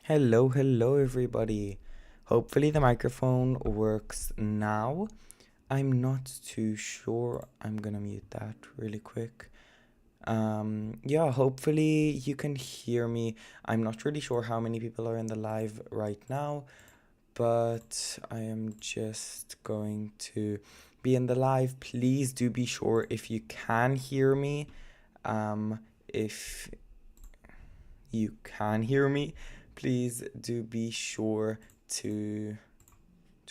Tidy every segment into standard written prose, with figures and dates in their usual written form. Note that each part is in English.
Hello, everybody. Hopefully, the microphone works now. I'm not too sure. I'm gonna mute that really quick. Yeah, hopefully, you can hear me. I'm not really sure how many people are in the live right now, but I am just going to be in the live. Please do be sure if you can hear me. If you can hear me, please do be sure to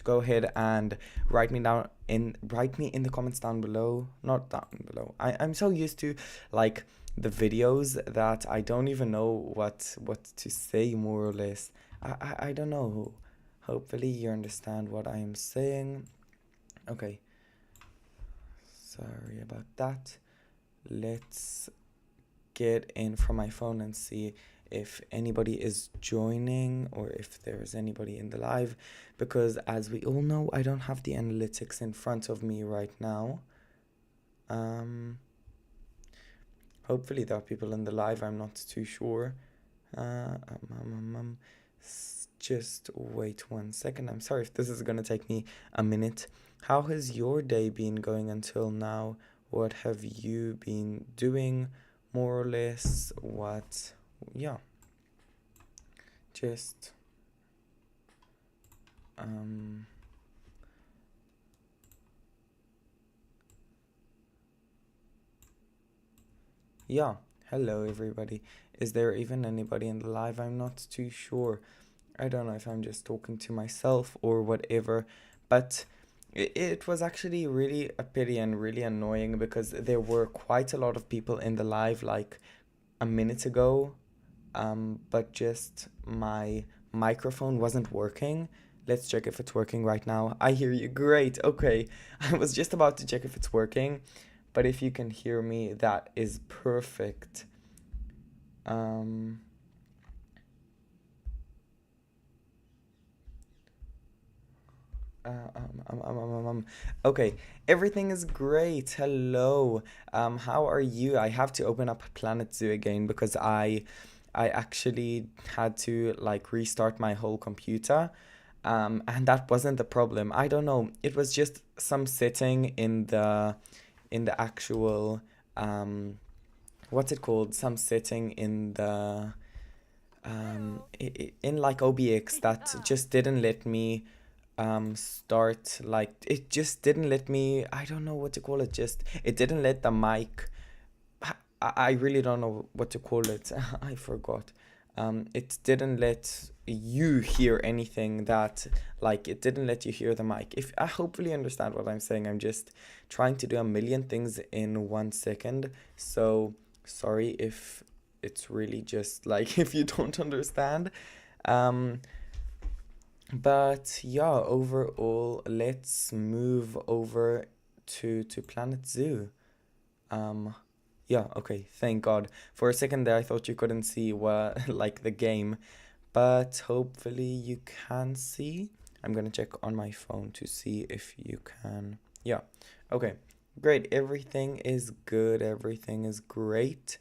go ahead and write me in the comments down below. Not down below. I'm so used to like the videos that I don't even know what to say, more or less. I don't know. Hopefully you understand what I am saying. Okay. Sorry about that. Let's get in from my phone and see if anybody is joining or if there is anybody in the live, because as we all know, I don't have the analytics in front of me right now. Hopefully there are people in the live. I'm not too sure. Just wait 1 second. I'm sorry if this is gonna take me a minute. How has your day been going until now? What have you been doing, more or less? Yeah, just yeah. Hello, everybody. Is there even anybody in the live? I'm not too sure. I don't know if I'm just talking to myself or whatever, but it was actually really a pity and really annoying because there were quite a lot of people in the live like a minute ago, but just my microphone wasn't working. Let's check if it's working right now. I hear you. Great. Okay. I was just about to check if it's working, but if you can hear me, that is perfect. Um, okay, everything is great. Hello. How are you? I have to open up Planet Zoo again because I actually had to like restart my whole computer. And that wasn't the problem. I don't know. It was just some setting in the actual what's it called? Some setting in the in like OBX that just didn't let me start, like it just didn't let me, I don't know what to call it, just it didn't let the mic, I really don't know what to call it. I forgot. It didn't let you hear anything, that like it didn't let you hear the mic. If I hopefully understand what I'm saying, I'm just trying to do a million things in 1 second. So sorry if it's really just like if you don't understand. Um, but yeah, overall, let's move over to Planet Zoo. Um, yeah, okay, thank God. For a second there, I thought you couldn't see what like the game, but hopefully you can see. I'm gonna check on my phone to see if you can. Yeah, okay, great. Everything is good. Everything is great.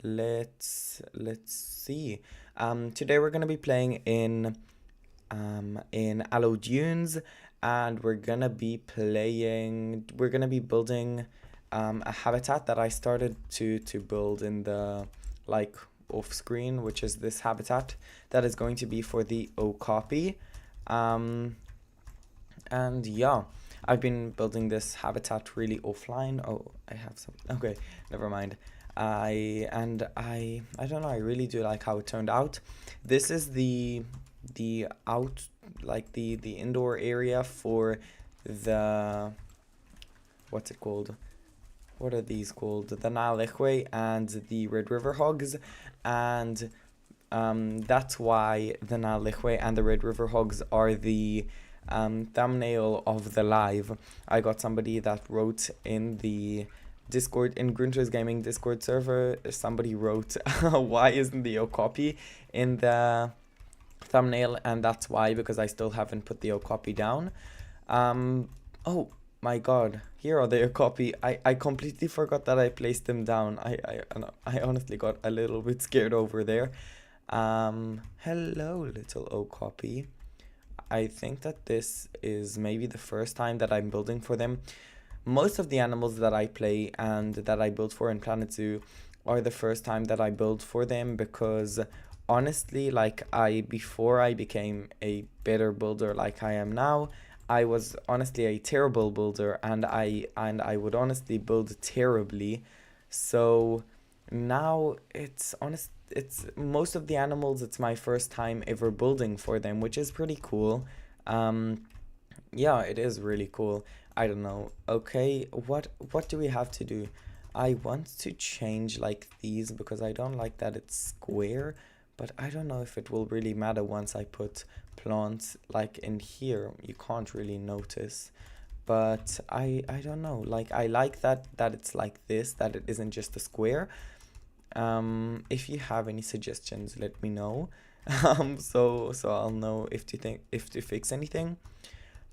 Let's see. Today we're gonna be playing in Allo Dunes, and we're gonna be building a habitat that I started to build in the like off screen, which is this habitat that is going to be for the okapi. And yeah, I've been building this habitat really offline. Oh, I have some. Okay, never mind. I don't know. I really do like how it turned out. This is the out like the indoor area for the, what's it called? What are these called? The Nile Ichwe and the Red River Hogs, and that's why the Nile Ichwe and the Red River Hogs are the thumbnail of the live. I got somebody that wrote in the Discord, in Grunter's Gaming Discord server, somebody wrote, why isn't the okapi in the thumbnail? And that's why, because I still haven't put the okapi down. Oh my god, here are the okapi. I completely forgot that I placed them down. I honestly got a little bit scared over there. Hello, little okapi. I think that this is maybe the first time that I'm building for them. Most of the animals that I play and that I build for in Planet Zoo are the first time that I build for them, because honestly, like, I before I became a better builder like I am now, I was honestly a terrible builder, and I would honestly build terribly. So now it's most of the animals, it's my first time ever building for them, which is pretty cool. Um yeah, it is really cool. I don't know. Okay, what do we have to do? I want to change like these because I don't like that it's square, but I don't know if it will really matter once I put plants like in here. You can't really notice. But I don't know. Like, I like that it's like this, that it isn't just a square. If you have any suggestions, let me know. So I'll know if to think if to fix anything.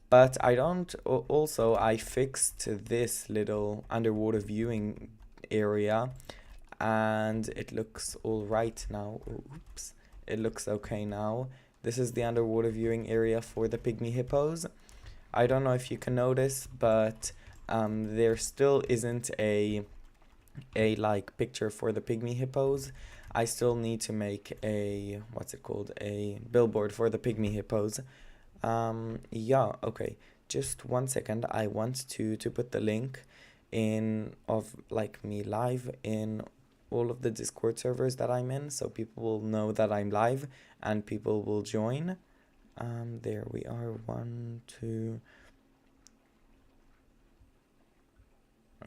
But I don't. Also, I fixed this little underwater viewing area, and it looks all right now. Oops, it looks okay now. This is the underwater viewing area for the pygmy hippos. I don't know if you can notice, but there still isn't a like picture for the pygmy hippos. I still need to make a, what's it called, a billboard for the pygmy hippos. Yeah, okay. Just 1 second. I want to put the link in of like me live in all of the Discord servers that I'm in, so people will know that I'm live and people will join. There we are. One, two.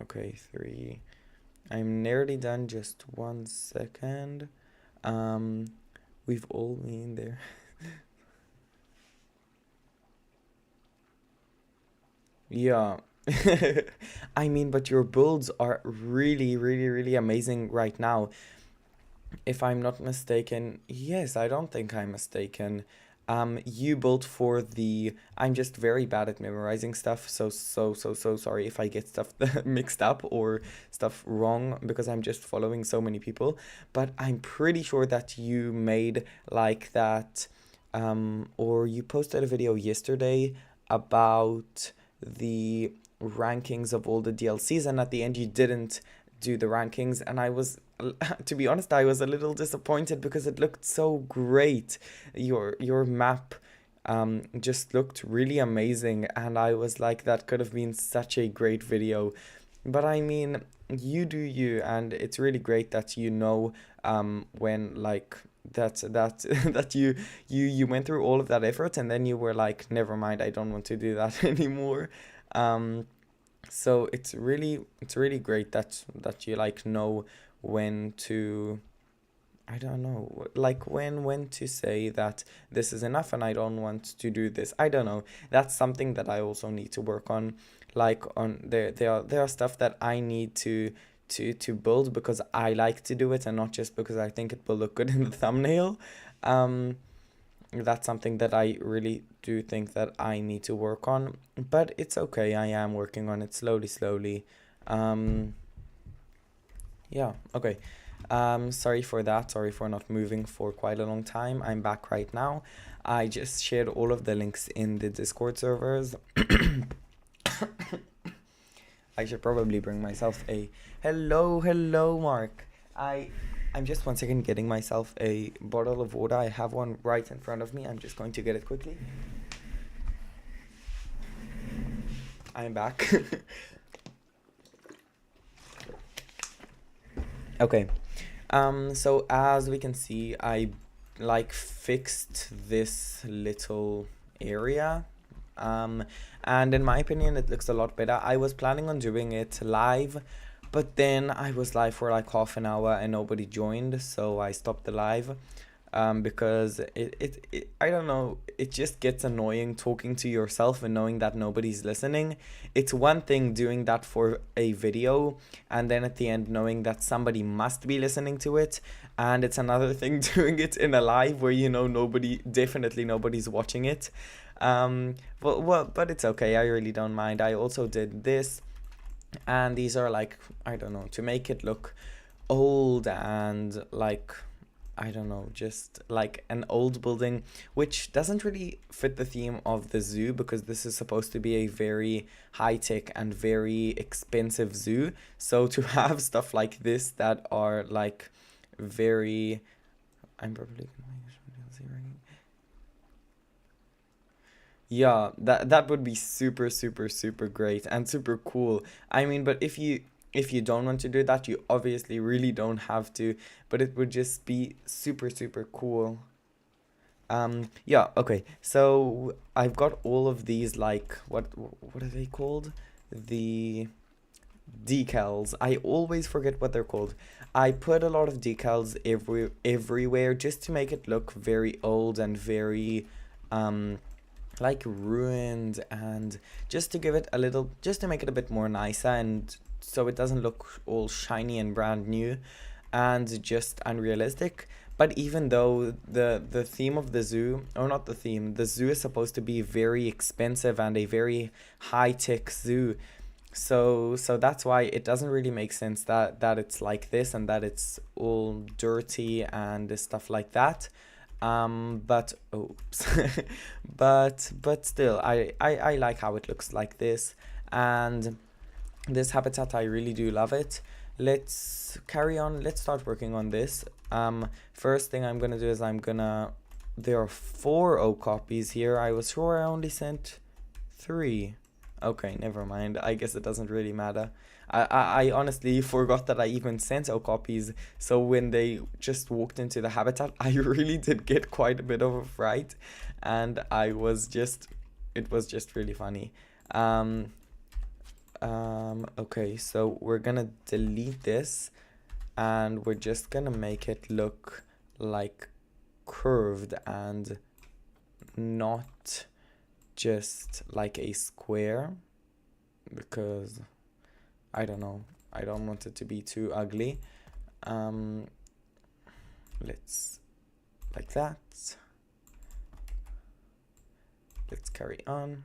Okay, three. I'm nearly done. Just 1 second. Um, we've all been there. Yeah. I mean, but your builds are really, really, really amazing right now. If I'm not mistaken, yes, I don't think I'm mistaken. You built for the. I'm just very bad at memorizing stuff, so sorry if I get stuff mixed up or stuff wrong because I'm just following so many people. But I'm pretty sure that you made like that, or you posted a video yesterday about the rankings of all the DLCs, and at the end you didn't do the rankings, and I was to be honest, I was a little disappointed because it looked so great. Your map just looked really amazing, and I was like, that could have been such a great video. But I mean, you do you, and it's really great that you know when like that that you went through all of that effort and then you were like, never mind, I don't want to do that anymore. Um, so it's really great that you like know when to, I don't know, like when to say that this is enough and I don't want to do this. I don't know. That's something that I also need to work on. Like, on there are stuff that I need to build because I like to do it and not just because I think it will look good in the thumbnail. Um, that's something that I really do think that I need to work on. But it's okay. I am working on it slowly, slowly. Um, yeah, okay. Sorry for that. Sorry for not moving for quite a long time. I'm back right now. I just shared all of the links in the Discord servers. I should probably bring myself a hello, hello, Mark. I'm just 1 second getting myself a bottle of water. I have one right in front of me. I'm just going to get it quickly. I'm back. Okay. So as we can see, I like fixed this little area. Um, and in my opinion, it looks a lot better. I was planning on doing it live, but then I was live for like half an hour and nobody joined, so I stopped the live. Because I don't know, it just gets annoying talking to yourself and knowing that nobody's listening. It's one thing doing that for a video and then at the end knowing that somebody must be listening to it, and it's another thing doing it in a live where you know definitely nobody's watching it. But it's okay. I really don't mind. I also did this, and these are like, I don't know, to make it look old and like, I don't know, just like an old building, which doesn't really fit the theme of the zoo because this is supposed to be a very high tech and very expensive zoo. So to have stuff like this that are like very, I'm probably yeah, that would be super super super great and super cool. I mean, but if you don't want to do that, you obviously really don't have to, but it would just be super super cool. Yeah, okay. So I've got all of these like what are they called? The decals. I always forget what they're called. I put a lot of decals everywhere just to make it look very old and very um like ruined, and just to give it a little, just to make it a bit more nicer and so it doesn't look all shiny and brand new and just unrealistic. But even though the theme of the zoo, or not the theme, the zoo is supposed to be very expensive and a very high tech zoo, so that's why it doesn't really make sense that it's like this and that it's all dirty and stuff like that. But oops, but still, I like how it looks like this, and this habitat I really do love it. Let's carry on. Let's start working on this. First thing I'm gonna do is there are 4 okapis here. I was sure I only sent 3. Okay, never mind. I guess it doesn't really matter. I honestly forgot that I even sent okapis. So when they just walked into the habitat, I really did get quite a bit of a fright, and it was just really funny. Um, okay, so we're gonna delete this, and we're just gonna make it look like curved and not just like a square, because I don't know, I don't want it to be too ugly. Um, let's like that. Let's carry on.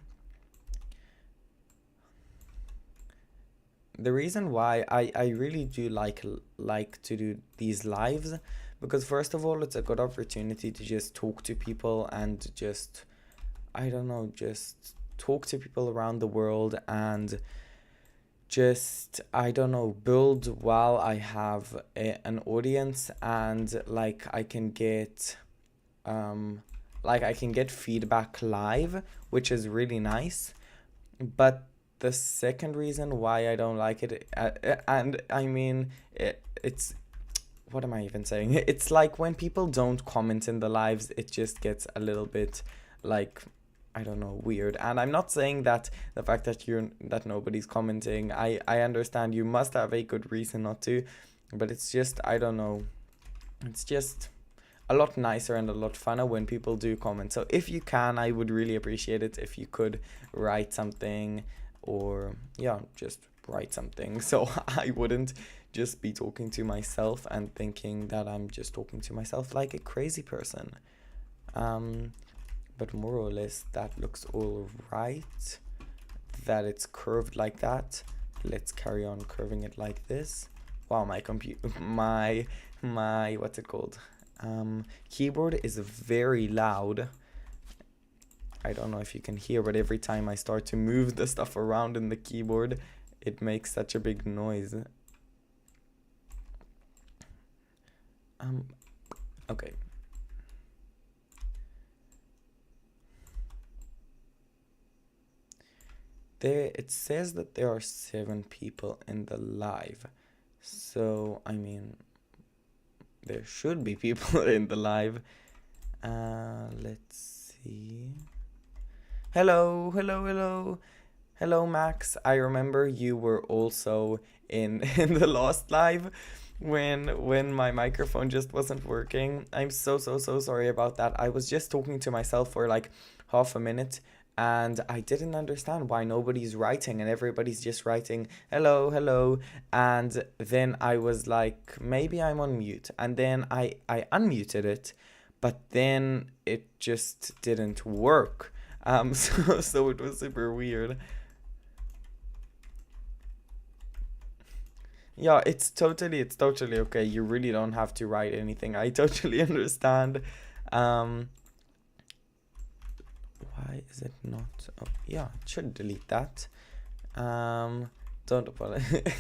The reason why I really do like to do these lives, because first of all, it's a good opportunity to just talk to people and just, I don't know, just talk to people around the world and just, I don't know, build while I have an audience, and um I can get feedback live, which is really nice. But the second reason why I don't like it, and I mean, it's, what am I even saying? It's like when people don't comment in the lives, it just gets a little bit like, I don't know, weird. And I'm not saying that the fact that nobody's commenting, I understand you must have a good reason not to, but it's just, I don't know, it's just a lot nicer and a lot funner when people do comment. So if you can, I would really appreciate it if you could write something, or yeah, just write something so I wouldn't just be talking to myself and thinking that I'm just talking to myself like a crazy person. Um, but more or less that looks all right. That it's curved like that. Let's carry on curving it like this. Wow, my computer, my what's it called? Keyboard is very loud. I don't know if you can hear, but every time I start to move the stuff around in the keyboard, it makes such a big noise. Okay. There, it says that there are 7 people in the live. So, I mean, there should be people in the live. Let's see. Hello, hello, hello. Hello, Max. I remember you were also in in the last live when my microphone just wasn't working. I'm so sorry about that. I was just talking to myself for like half a minute, and I didn't understand why nobody's writing and everybody's just writing hello, hello. And then I was like, maybe I'm on mute. And then I unmuted it, but then it just didn't work. So it was super weird. Yeah, it's totally okay. You really don't have to write anything. I totally understand. Um, why is it not? Oh, yeah, it should delete that. Um, don't apologize.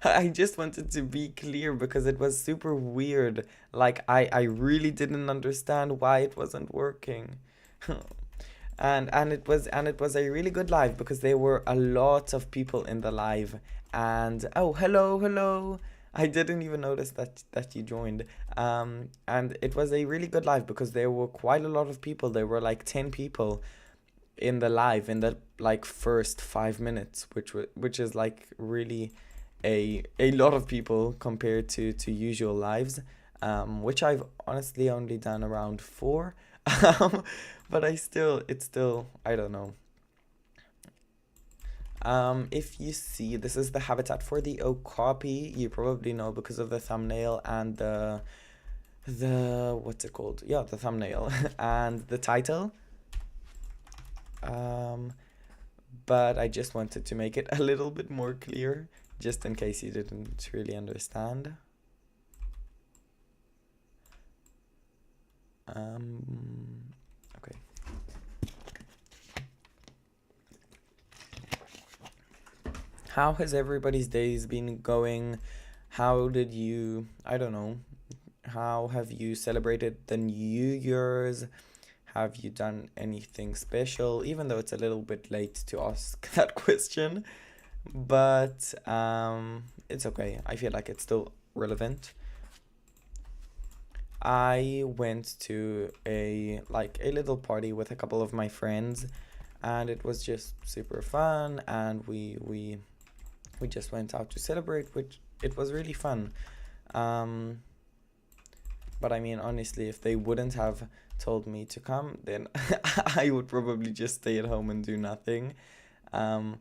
I just wanted to be clear because it was super weird. Like I really didn't understand why it wasn't working. And it was a really good live because there were a lot of people in the live. And oh, hello. I didn't even notice that you joined. And it was a really good live because there were quite a lot of people. There were like 10 people in the live in the like first 5 minutes, which is like really a lot of people compared to usual lives, which I've honestly only done around four, um, but it's still I don't know. If you see, this is the habitat for the okapi. You probably know because of the thumbnail and the what's it called? Yeah, the thumbnail and the title. Um, but I just wanted to make it a little bit more clear, just in case you didn't really understand. Okay. How has everybody's days been going? How did you, I don't know, how have you celebrated the New Year's? Have you done anything special? Even though it's a little bit late to ask that question, but it's okay. I feel like it's still relevant. I went to a little party with a couple of my friends, and it was just super fun. And we just went out to celebrate, which it was really fun. Um, but I mean, honestly, if they wouldn't have told me to come, then I would probably just stay at home and do nothing. Um,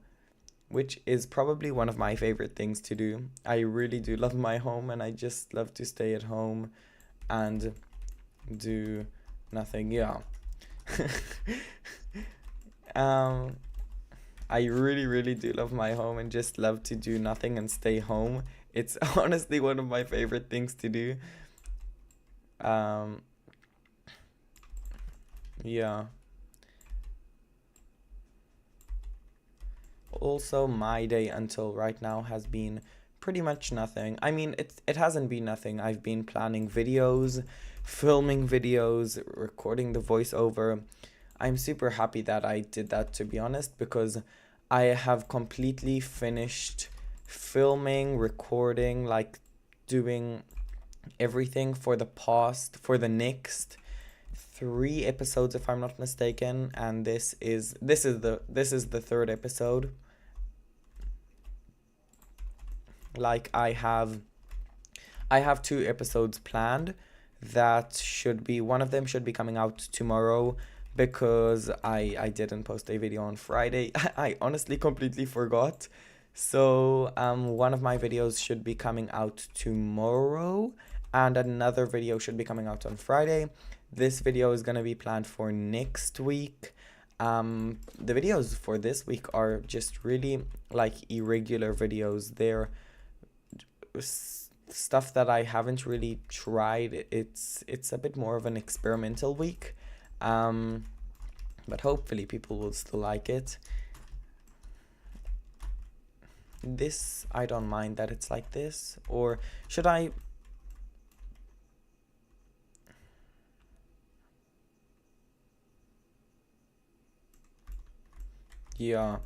which is probably one of my favorite things to do. I really do love my home, and I just love to stay at home and do nothing. Yeah. um, I really do love my home and just love to do nothing and stay home. It's honestly one of my favorite things to do. Um, yeah. Also, my day until right now has been pretty much nothing. I mean, it hasn't been nothing. I've been planning videos, filming videos, recording the voiceover. I'm super happy that I did that, to be honest, because I have completely finished filming, recording, like doing everything for the next 3 episodes, if I'm not mistaken, and this is the third episode. Like I have 2 episodes planned that should be one of them should be coming out tomorrow because I didn't post a video on Friday. I honestly completely forgot. So one of my videos should be coming out tomorrow and another video should be coming out on Friday. This video is gonna be planned for next week. The videos for this week are just really like irregular videos. They're stuff that I haven't really tried. It's a bit more of an experimental week, um, but hopefully people will still like it. This I don't mind that it's like this, or should I? Yeah.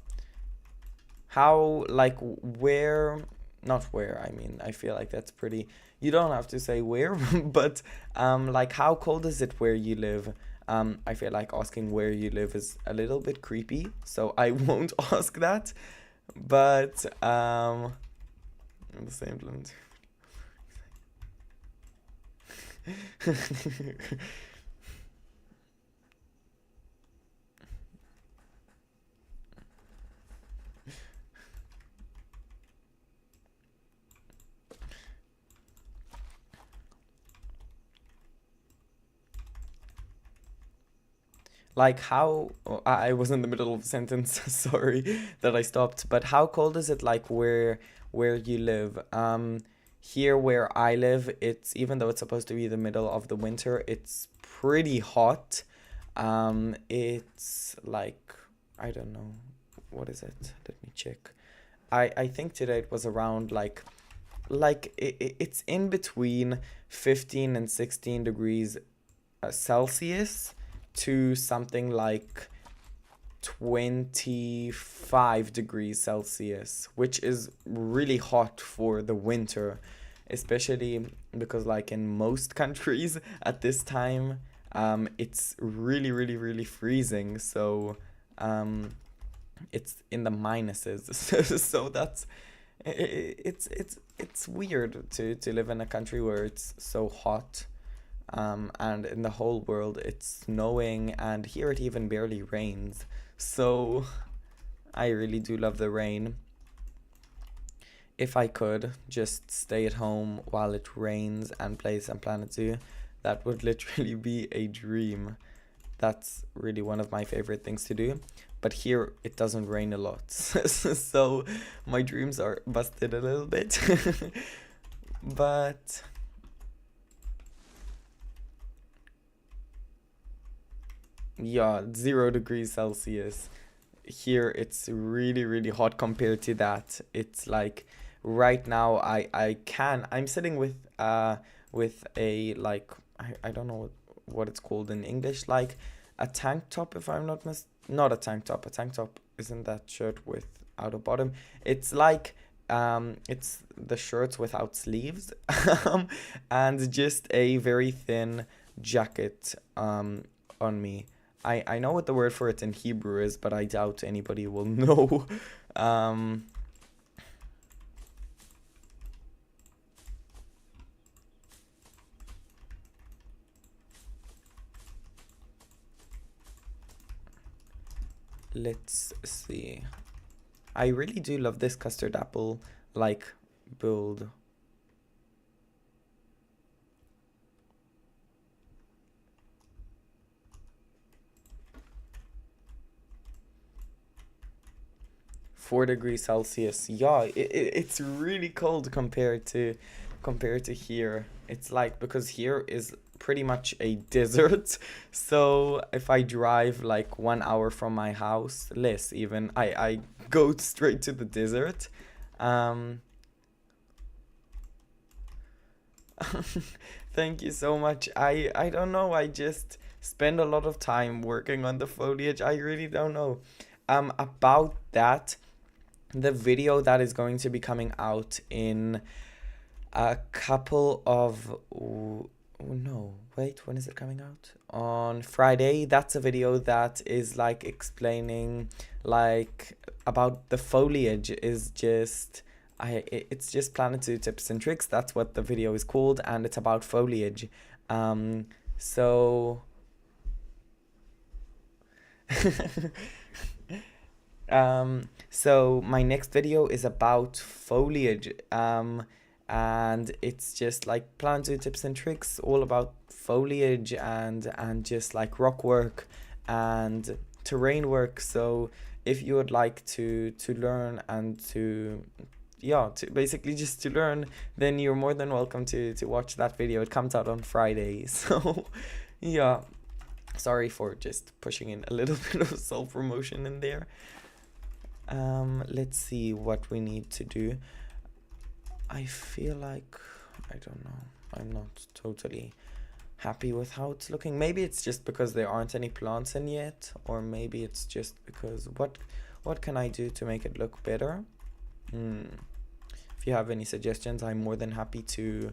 How like where? Not where. I mean, I feel like that's pretty. You don't have to say where, but like how cold is it where you live? I feel like asking where you live is a little bit creepy, so I won't ask that. But the same blend. Like how I was in the middle of a sentence, sorry that I stopped. But how cold is it like where you live? Here where I live, it's even though it's supposed to be the middle of the winter, it's pretty hot. It's like I don't know, what is it? Let me check. I think today it was around it's in between 15 and 16 degrees Celsius to something like 25 degrees Celsius, which is really hot for the winter, especially because, like, in most countries at this time, it's really, really, really freezing. So, it's in the minuses. So that's it's weird to live in a country where it's so hot, and in the whole world it's snowing, and here it even barely rains. So I really do love the rain. If I could just stay at home while it rains and play some Planet Zoo, that would literally be a dream. That's really one of my favorite things to do. But here it doesn't rain a lot. So my dreams are busted a little bit. But yeah, 0 degrees Celsius. Here it's really, really hot compared to that. It's like right now I'm sitting with a like I don't know what it's called in English, like a tank top, if I'm not a tank top. A tank top isn't that shirt without a bottom. It's like it's the shirts without sleeves, and just a very thin jacket on me. I know what the word for it in Hebrew is, but I doubt anybody will know. Um, let's see. I really do love this custard apple like build. 4 degrees Celsius. Yeah, it's really cold compared to here. It's like because here is pretty much a desert. So if I drive like 1 hour from my house, less even, I go straight to the desert. Um, Thank you so much. I don't know. I just spend a lot of time working on the foliage. I really don't know. About that, the video that is going to be coming out in a couple of no, wait, when is it coming out? On Friday. That's a video that is like explaining like about the foliage is just it's just Planet Zoo tips and tricks. That's what the video is called, and it's about foliage. So so my next video is about foliage. And it's just like Planet Zoo tips and tricks, all about foliage and just like rock work and terrain work. So if you would like to learn and to yeah, to basically just to learn, then you're more than welcome to watch that video. It comes out on Friday. So yeah, sorry for just pushing in a little bit of self promotion in there. Let's see what we need to do. I feel like I don't know, I'm not totally happy with how it's looking. Maybe it's just because there aren't any plants in yet, or maybe it's just because what can I do to make it look better? If you have any suggestions, I'm more than happy to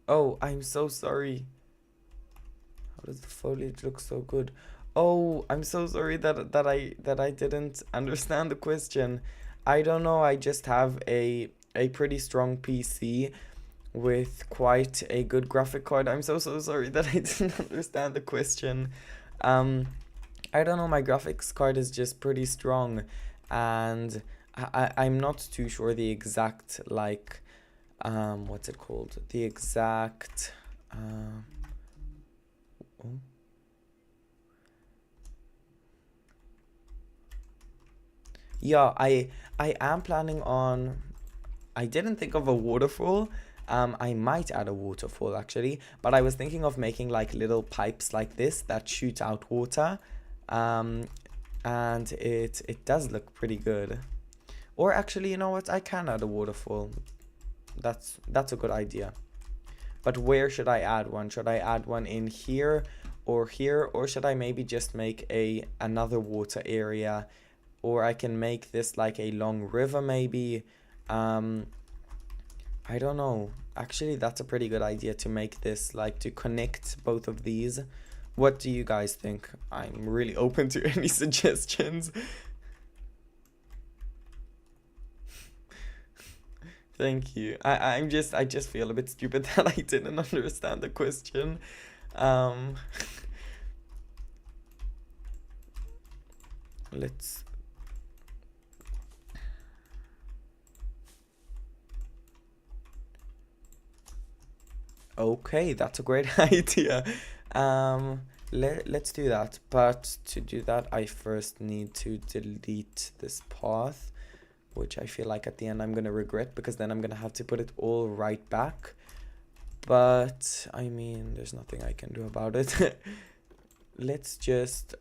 oh, I'm so sorry. How does the foliage look so good? Oh, I'm so sorry that I didn't understand the question. I don't know, I just have a pretty strong PC with quite a good graphic card. I'm so sorry that I didn't understand the question. Um, I don't know, my graphics card is just pretty strong, and I'm not too sure the exact like what's it called? The exact oh. Yeah, I am planning on, I didn't think of a waterfall. I might add a waterfall actually, but I was thinking of making like little pipes like this that shoot out water. Um, and it does look pretty good. Or actually, you know what? I can add a waterfall. That's a good idea. But where should I add one? Should I add one in here, or should I maybe just make another water area? Or I can make this like a long river maybe. Um, I don't know. Actually, that's a pretty good idea to make this like to connect both of these. What do you guys think? I'm really open to any suggestions. Thank you. I just feel a bit stupid that I didn't understand the question. Um, let's Okay, that's a great idea. Let's do that. But to do that, I first need to delete this path, which I feel like at the end I'm gonna regret because then I'm gonna have to put it all right back. But I mean, there's nothing I can do about it.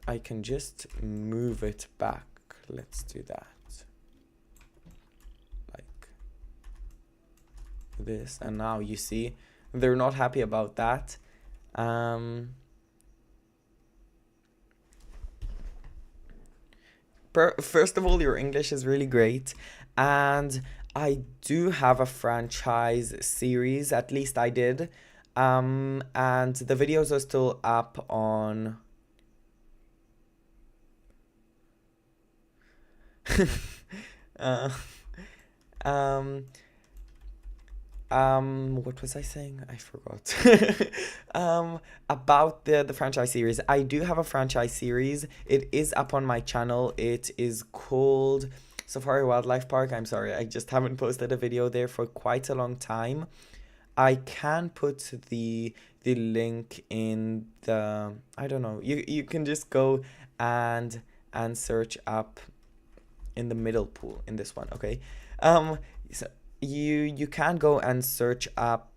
I can just move it back. Let's do that. Like this. And now you see, they're not happy about that. Um, First of all, your English is really great, and I do have a franchise series, at least I did. And the videos are still up on. uh, um, what was I saying? I forgot. About the franchise series. I do have a franchise series. It is up on my channel. It is called Safari Wildlife Park. I'm sorry, I just haven't posted a video there for quite a long time. I can put the link in the, I don't know. You can just go and search up in the middle pool in this one, okay? So you can go and search up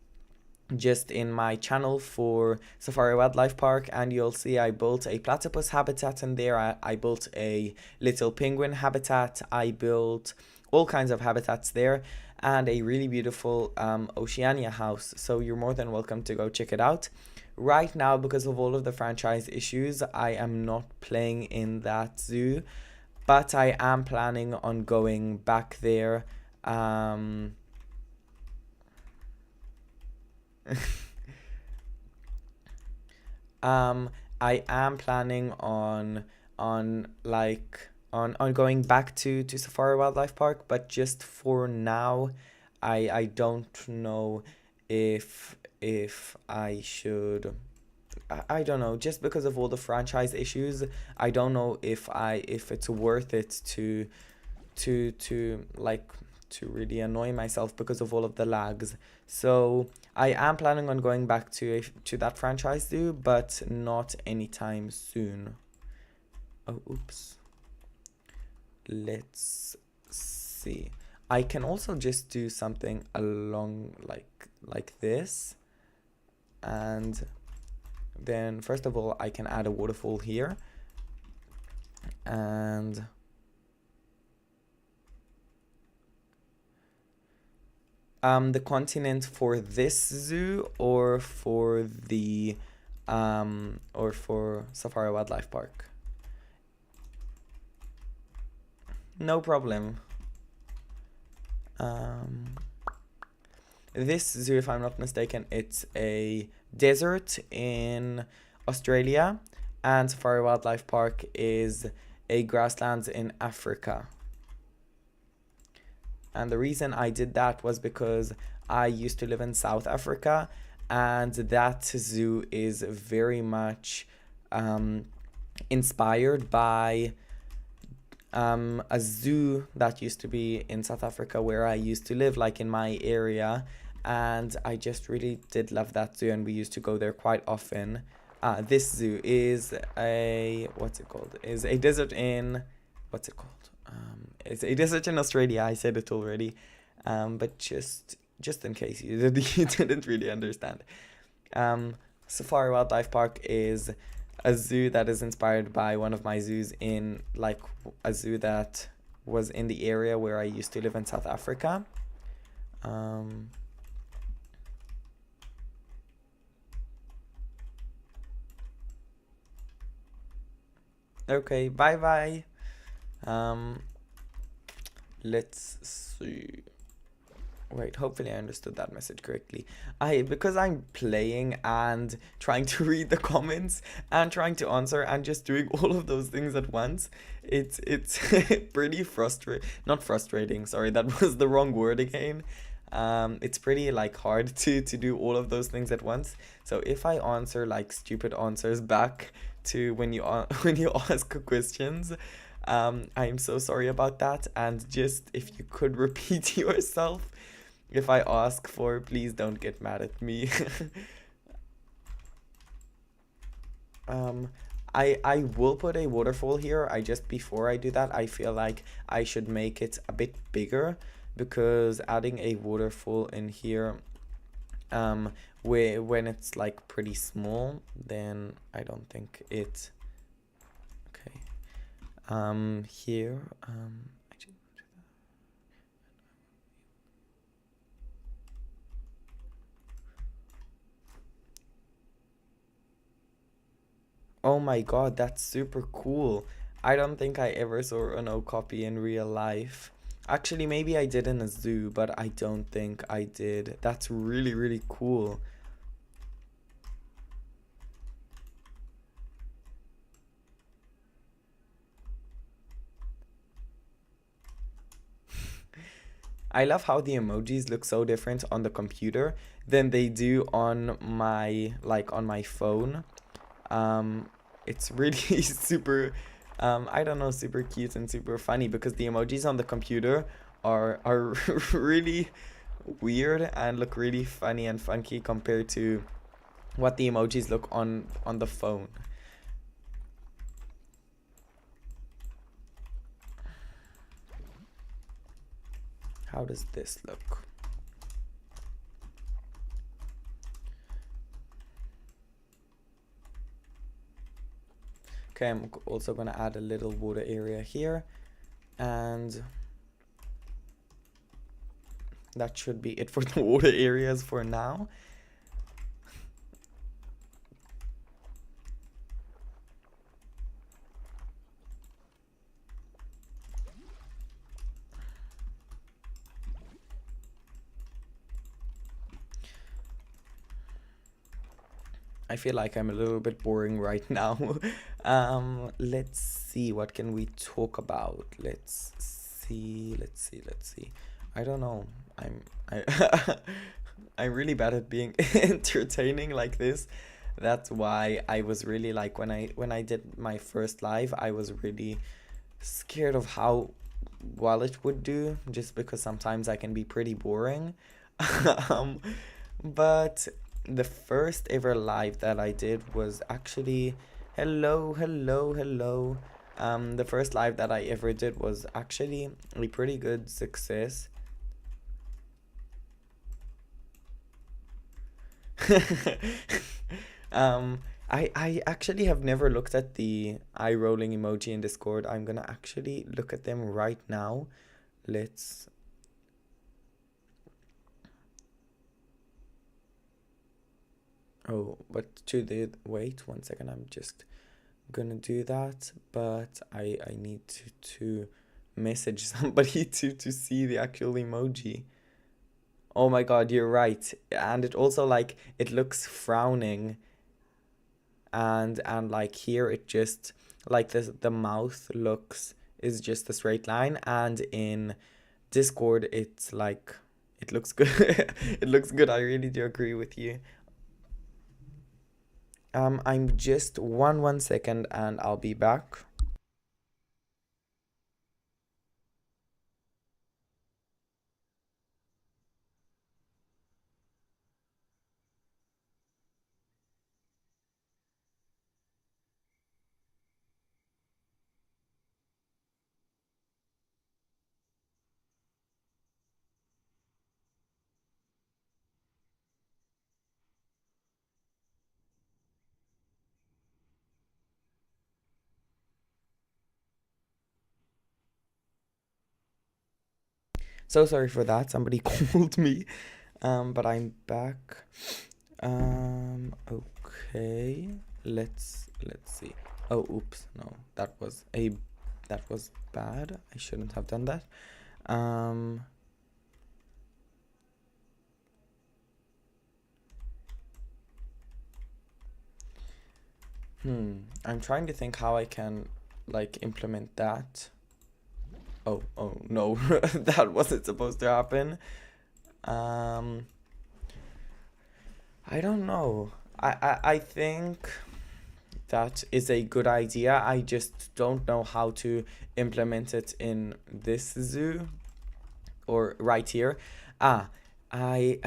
just in my channel for Safari Wildlife Park, and you'll see I built a platypus habitat in there. I built a little penguin habitat. I built all kinds of habitats there, and a really beautiful Oceania house. So you're more than welcome to go check it out. Right now, because of all of the franchise issues, I am not playing in that zoo, but I am planning on going back there. Um, um, I am planning on going back to Safari Wildlife Park, but just for now, I don't know if I should. I don't know, just because of all the franchise issues, I don't know if it's worth it to like to really annoy myself because of all of the lags. So I am planning on going back to that franchise zoo, but not anytime soon. Oh, oops. Let's see. I can also just do something along like this, and then first of all I can add a waterfall here, and the continent for this zoo or for Safari Wildlife Park. No problem. This zoo, if I'm not mistaken, it's a desert in Australia, and Safari Wildlife Park is a grasslands in Africa. And the reason I did that was because I used to live in South Africa, and that zoo is very much inspired by a zoo that used to be in South Africa where I used to live, like in my area. and I just really did love that zoo, and we used to go there quite often. This zoo is a, what's it called? Is a desert in, what's it called? It's a desert in Australia. I said it already, but just in case you didn't really understand. Um, Safari Wildlife Park is a zoo that is inspired by one of my zoos in, like, a zoo that was in the area where I used to live in South Africa. Um, okay, bye bye. Um, let's see. Wait, hopefully I understood that message correctly. Because I'm playing and trying to read the comments and trying to answer and just doing all of those things at once, it's pretty frustrating. Not frustrating, sorry, that was the wrong word again. It's pretty like hard to do all of those things at once. So if I answer like stupid answers back to when you when you ask questions, I'm so sorry about that. And just if you could repeat yourself if I ask for, please don't get mad at me. um, I will put a waterfall here. I just before I do that, I feel like I should make it a bit bigger because adding a waterfall in here, where when it's like pretty small, then I don't think it. Okay. Here. Oh my god, that's super cool. I don't think I ever saw an okapi in real life. Actually, maybe I did in a zoo, but I don't think I did. That's really, really cool. I love how the emojis look so different on the computer than they do on my on my phone. Um, it's really super, I don't know, super cute and super funny because the emojis on the computer are really weird and look really funny and funky compared to what the emojis look on the phone. How does this look? Okay, I'm also gonna add a little water area here, and that should be it for the water areas for now. I feel like I'm a little bit boring right now. Let's see, what can we talk about? Let's see. I don't know. I I'm really bad at being entertaining like this. That's why I was really like when I did my first live, I was really scared of how well it would do, just because sometimes I can be pretty boring. um, but the first ever live that I did was actually, hello, hello, hello. The first live that I ever did was actually a pretty good success. um, I actually have never looked at the eye rolling emoji in Discord. I'm gonna actually look at them right now. Let's. Oh, but to the wait 1 second. I'm just gonna do that, but I need to message somebody to see the actual emoji. Oh my god, you're right. And it also like it looks frowning, and like here it just like the mouth looks is just a straight line, and in Discord it's like it looks good. It looks good. I really do agree with you. I'm just 1 second and I'll be back. So sorry for that. Somebody called me. But I'm back. Okay. Let's see. Oh, oops. No, that was bad. I shouldn't have done that. I'm trying to think how I can like implement that. Oh no, that wasn't supposed to happen. Um, I don't know. I think that is a good idea. I just don't know how to implement it in this zoo or right here. I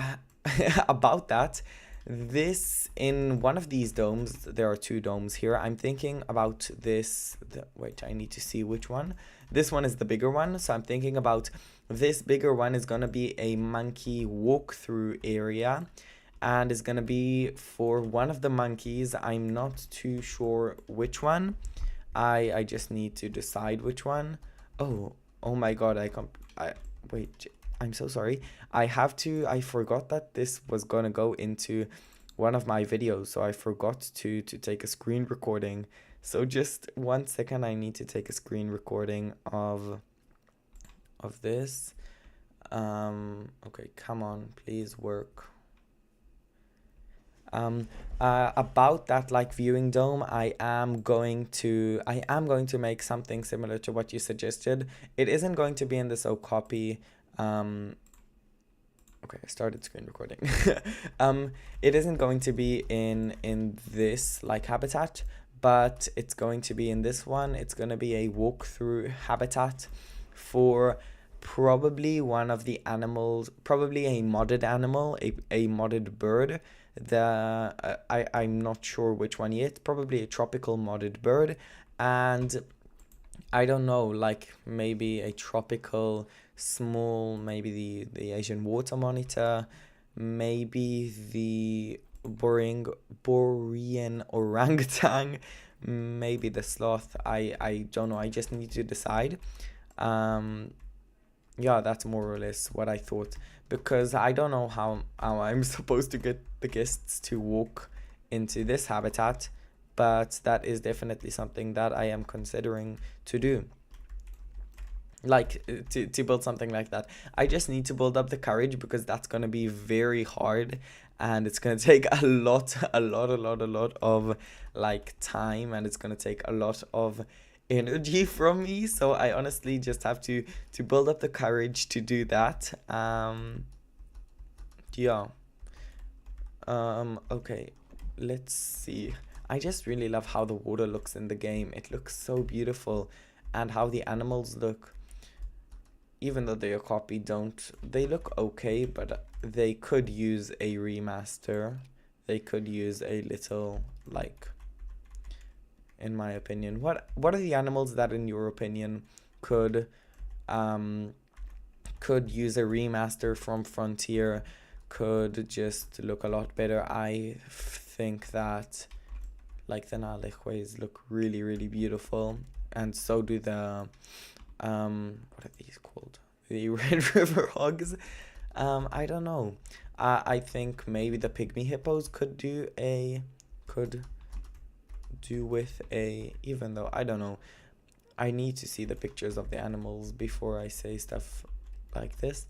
about that. This in one of these domes, there are two domes here. I'm thinking about this. Wait, I need to see which one. This one is the bigger one, so I'm thinking about this bigger one is gonna be a monkey walkthrough area, and is gonna be for one of the monkeys. I'm not too sure which one. I just need to decide which one. Oh my god, I wait, I'm so sorry. I forgot that this was gonna go into one of my videos, so I forgot to take a screen recording. So just 1 second, I need to take a screen recording of this. Okay, come on, please work. About that like viewing dome, I am going to make something similar to what you suggested. It isn't going to be in this okapi. Okay, I started screen recording. It isn't going to be in this like habitat, but it's going to be in this one. It's going to be a walkthrough habitat for probably one of the animals, probably a modded animal, a modded bird. I'm not sure which one yet. Probably a tropical modded bird, and I don't know, like maybe a tropical small, maybe the Asian water monitor, maybe the Borean orangutan, maybe the sloth. I don't know. I just need to decide. Yeah, that's more or less what I thought, because I don't know how I'm supposed to get the guests to walk into this habitat, but that is definitely something that I am considering to do. Like to build something like that. I just need to build up the courage, because that's gonna be very hard, and it's gonna take a lot of like time, and it's gonna take a lot of energy from me. So I honestly just have to build up the courage to do that. Yeah. Okay, let's see. I just really love how the water looks in the game. It looks so beautiful, and how the animals look. Even though they are copied, they look okay, but they could use a remaster. They could use a little, like, in my opinion. What are the animals that in your opinion could use a remaster from Frontier, could just look a lot better? I think that like the Nalejues look really, really beautiful, and so do the what are these called? The Red River Hogs. I don't know. I think maybe the pygmy hippos could do with a, even though I don't know. I need to see the pictures of the animals before I say stuff like this.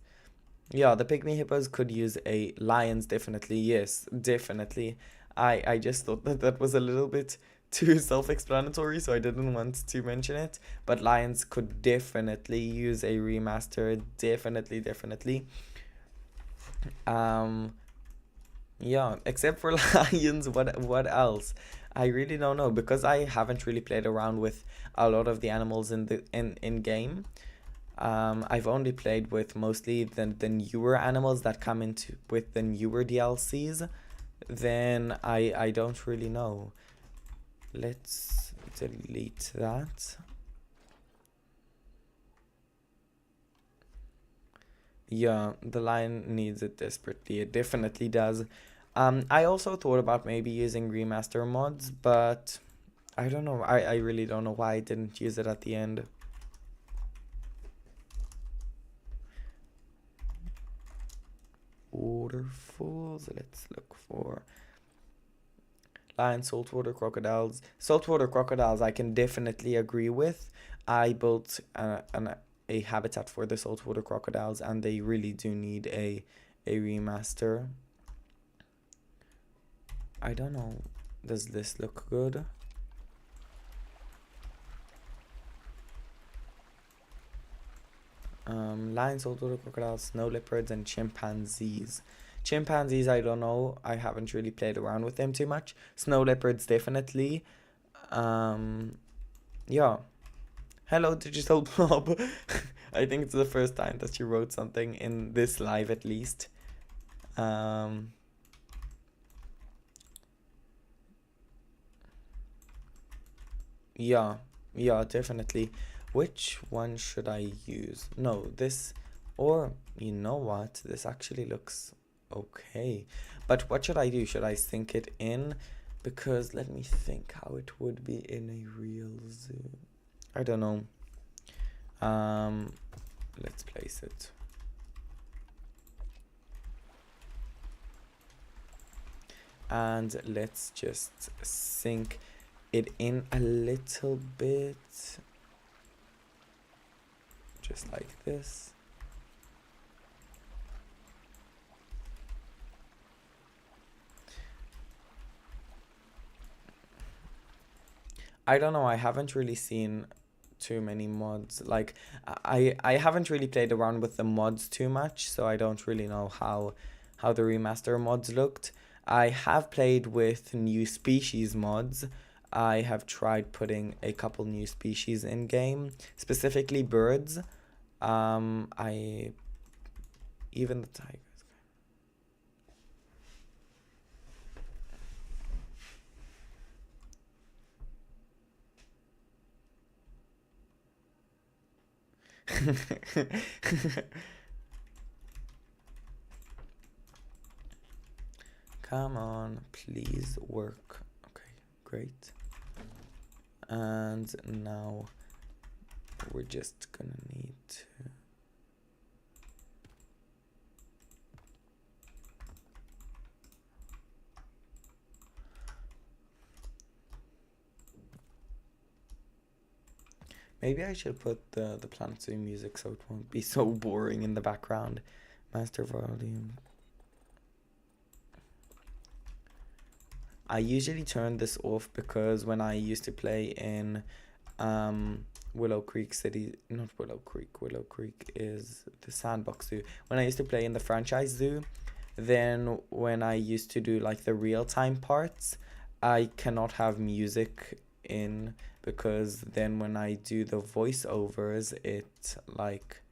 Yeah, the pygmy hippos could use a lions, definitely. Yes, definitely. I just thought that was a little bit too self-explanatory, so I didn't want to mention it. But lions could definitely use a remaster. Definitely, definitely. Yeah, except for lions, what else? I really don't know, because I haven't really played around with a lot of the animals in game. I've only played with mostly the newer animals that come into with the newer DLCs. Then I don't really know. Let's delete that. Yeah, the lion needs it desperately. It definitely does. I also thought about maybe using remaster mods, but I don't know. I really don't know why I didn't use it at the end. waterfalls. Let's look for lions, saltwater crocodiles. Saltwater crocodiles, I can definitely agree with. I built a habitat for the saltwater crocodiles, and they really do need a remaster. I don't know. Does this look good? Lions, saltwater crocodiles, snow leopards, and chimpanzees. Chimpanzees, I don't know. I haven't really played around with them too much. Snow leopards, definitely. Yeah. Hello, Digital Blob. I think it's the first time that you wrote something in this live, at least. Yeah, yeah, definitely. Which one should I use? No, this, or you know what? This actually looks okay. But what should I do? Should I sink it in? Because let me think how it would be in a real zoo. I don't know. Let's place it. And let's just sink it in a little bit. Just like this. I don't know, I haven't really seen too many mods. Like I haven't really played around with the mods too much, so I don't really know how the remaster mods looked. I have played with new species mods. I have tried putting a couple new species in game, specifically birds. I even the tigers. Come on, please work. Okay, great. And now we're just gonna need to maybe I should put the Planet Zoo music so it won't be so boring in the background. Master volume. I usually turn this off because when I used to play in Willow Creek City, not Willow Creek, Willow Creek is the Sandbox Zoo. When I used to play in the franchise zoo, then when I used to do like the real time parts, I cannot have music in because then when I do the voiceovers, it like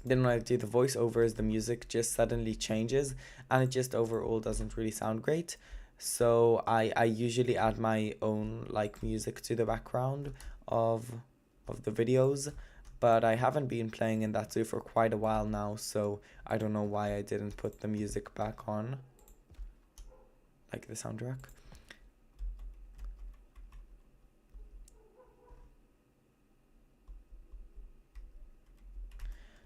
then when I do the voiceovers, the music just suddenly changes and it just overall doesn't really sound great. So I usually add my own like music to the background of the videos, but I haven't been playing in that zoo for quite a while now, so I don't know why I didn't put the music back on, like the soundtrack.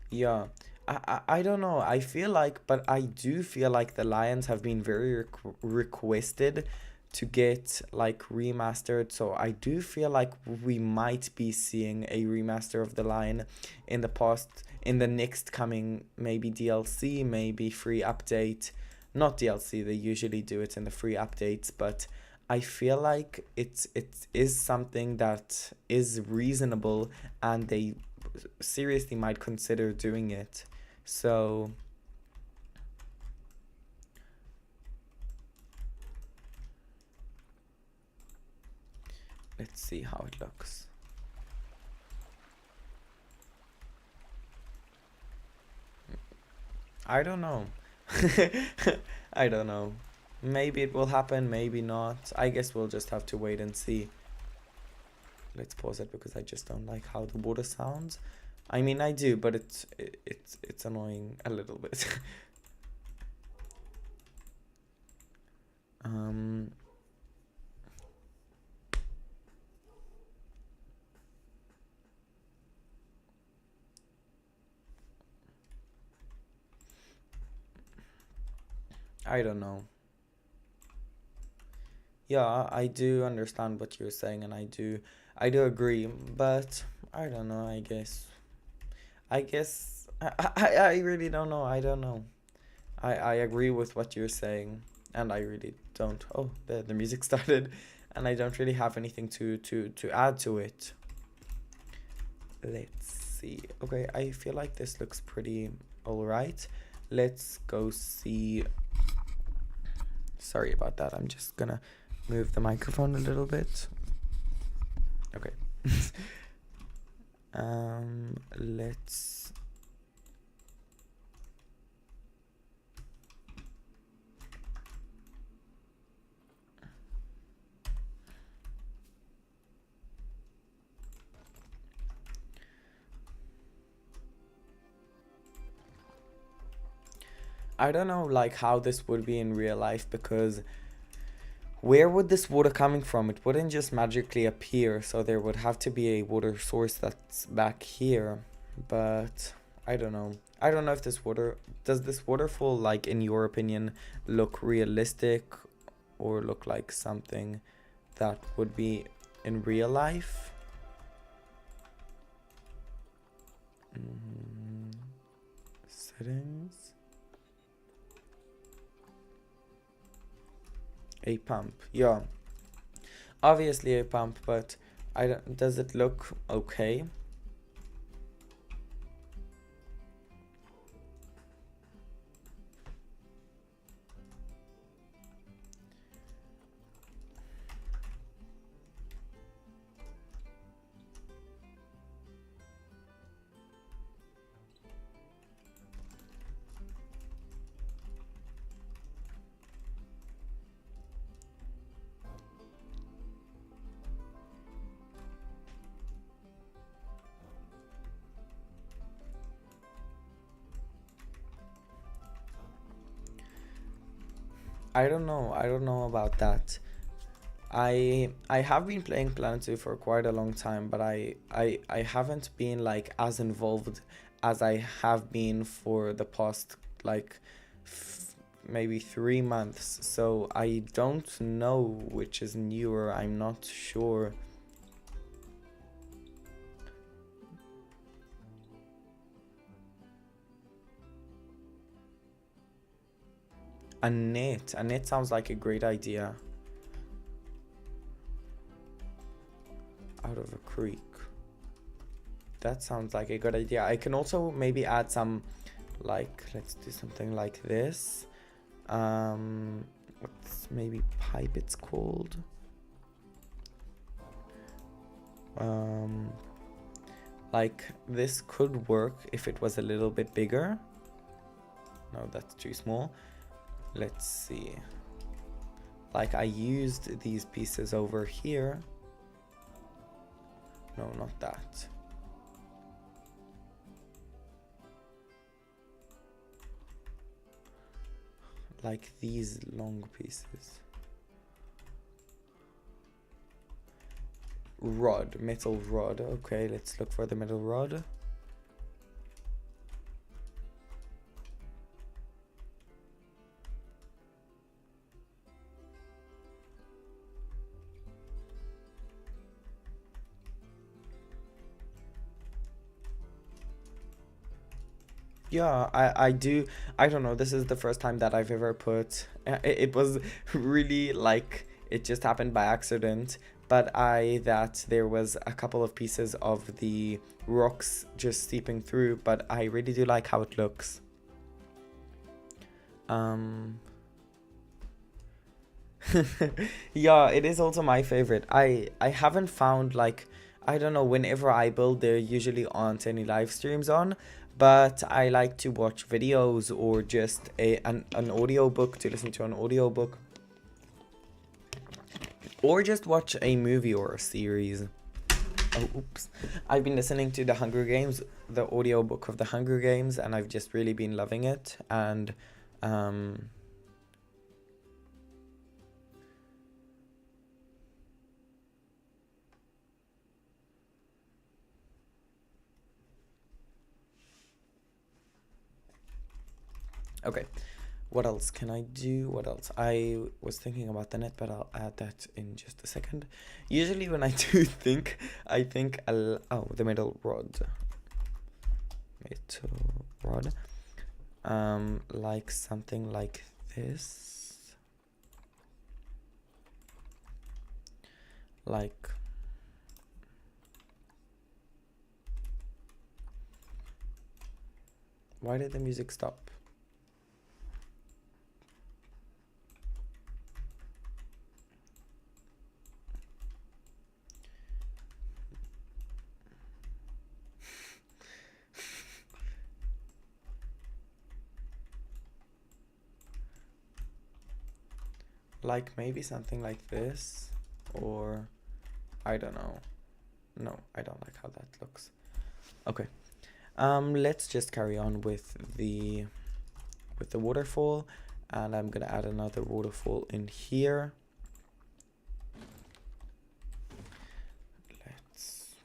Yeah, I don't know. I feel like, but I do feel like the Lions have been very requested to get like remastered. So I do feel like we might be seeing a remaster of the Lion in the past, in the next coming maybe DLC, maybe free update. Not DLC, they usually do it in the free updates, but I feel like it is something that is reasonable and they seriously might consider doing it. So let's see how it looks. I don't know. I don't know. Maybe it will happen, maybe not. I guess we'll just have to wait and see. Let's pause it because I just don't like how the water sounds. I mean, I do, but it's annoying a little bit. um I don't know. Yeah, I do understand what you're saying, and I do agree, but I don't know, I guess I really don't know. I don't know. I agree with what you're saying, and I really don't. Oh, the music started, and I don't really have anything to add to it. Let's see. Okay, I feel like this looks pretty alright. Let's go see. Sorry about that. I'm just gonna move the microphone a little bit. Okay. Let's. I don't know like how this would be in real life, because where would this water coming from? It wouldn't just magically appear, so there would have to be a water source that's back here. But I don't know. I don't know if does this waterfall, like in your opinion, look realistic or look like something that would be in real life? Settings. A pump. Yeah. Obviously a pump, but does it look okay? I don't know. I don't know about that. I have been playing Planet Zoo for quite a long time, but I haven't been like as involved as I have been for the past like maybe 3 months. So I don't know which is newer. I'm not sure. A net. A net sounds like a great idea. Out of a creek. That sounds like a good idea. I can also maybe add some, like, let's do something like this. What's maybe pipe it's called? Like this could work if it was a little bit bigger. No, that's too small. Let's see. Like I used these pieces over here. No, not that. Like these long pieces. Rod, metal rod. Okay, let's look for the metal rod. Yeah, I do. I don't know. This is the first time that I've ever put. It was really like it just happened by accident. But that there was a couple of pieces of the rocks just seeping through. But I really do like how it looks. Yeah, it is also my favorite. I haven't found like I don't know, whenever I build there usually aren't any live streams on, but I like to watch videos or just an audio book, to listen to an audio book, or just watch a movie or a series. Oh, oops. I've been listening to The Hunger Games, the audio book of The Hunger Games, and I've just really been loving it. And okay. What else can I do? What else? I was thinking about the net, but I'll add that in just a second. Usually when I do think, I think, oh, the metal rod. Metal rod. Like something like this. Like, why did the music stop? Like maybe something like this, or I don't know. No, I don't like how that looks. Okay. Let's just carry on with the waterfall, and I'm gonna add another waterfall in here. Let's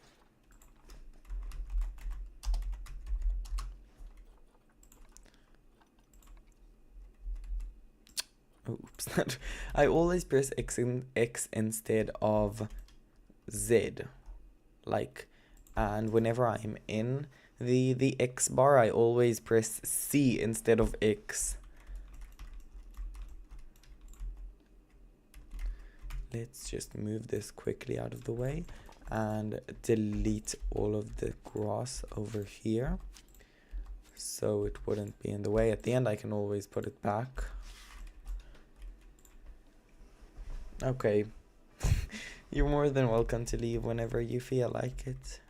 oops. I always press X instead of Z, like, and whenever I'm in the X bar, I always press C instead of X. Let's just move this quickly out of the way and delete all of the grass over here so it wouldn't be in the way. At the end, I can always put it back. Okay. You're more than welcome to leave whenever you feel like it.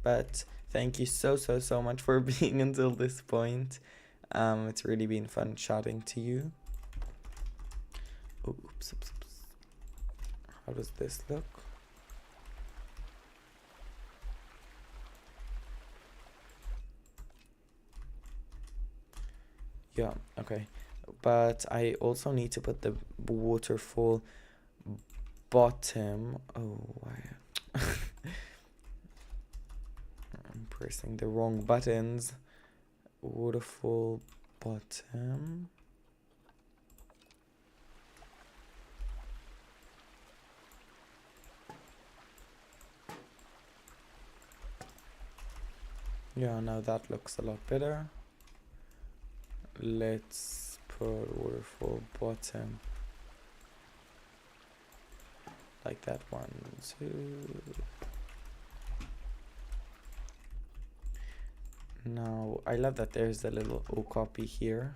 But thank you so much for being until this point. It's really been fun chatting to you. Oops. How does this look? Yeah, okay. But I also need to put the waterfall bottom. Oh, why? I'm pressing the wrong buttons. Waterfall bottom. Yeah, now that looks a lot better. Let's put waterfall bottom like that. 1, 2. Now I love that there's a little okapi here.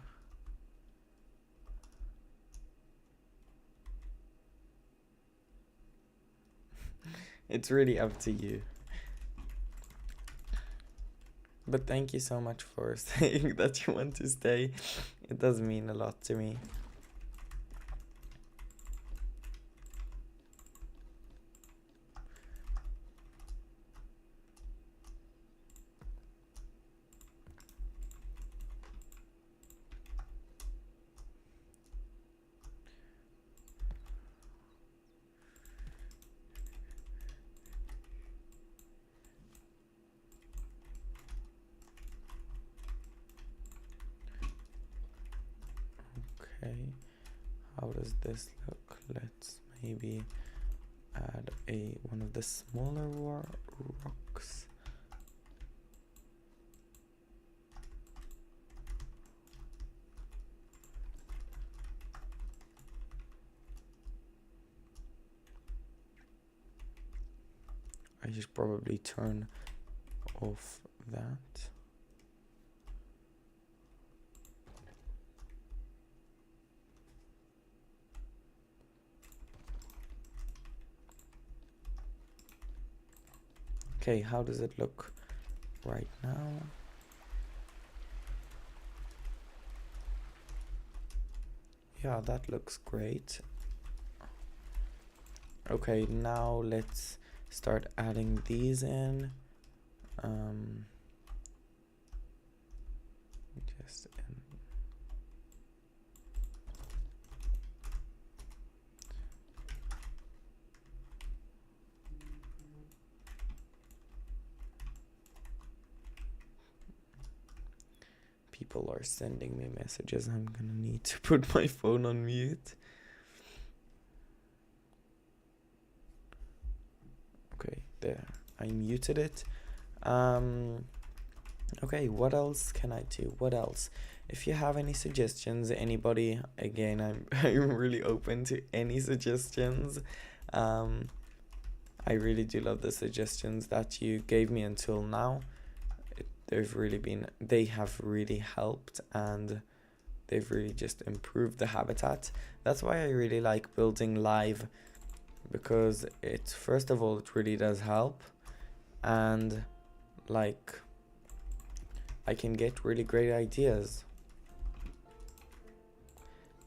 It's really up to you. But thank you so much for saying that you want to stay. It does mean a lot to me. Okay, how does this look? Let's maybe add one of the smaller rocks. I should probably turn off that. Okay, how does it look right now? Yeah, that looks great. Okay, now let's start adding these in. Just in. people are sending me messages. I'm gonna need to put my phone on mute. Okay, there. I muted it. Okay, what else can I do? What else? If you have any suggestions, anybody, again, I'm really open to any suggestions. I really do love the suggestions that you gave me until now. They have really helped, and they've really just improved the habitat. That's why I really like building live, because first of all, it really does help, and like I can get really great ideas.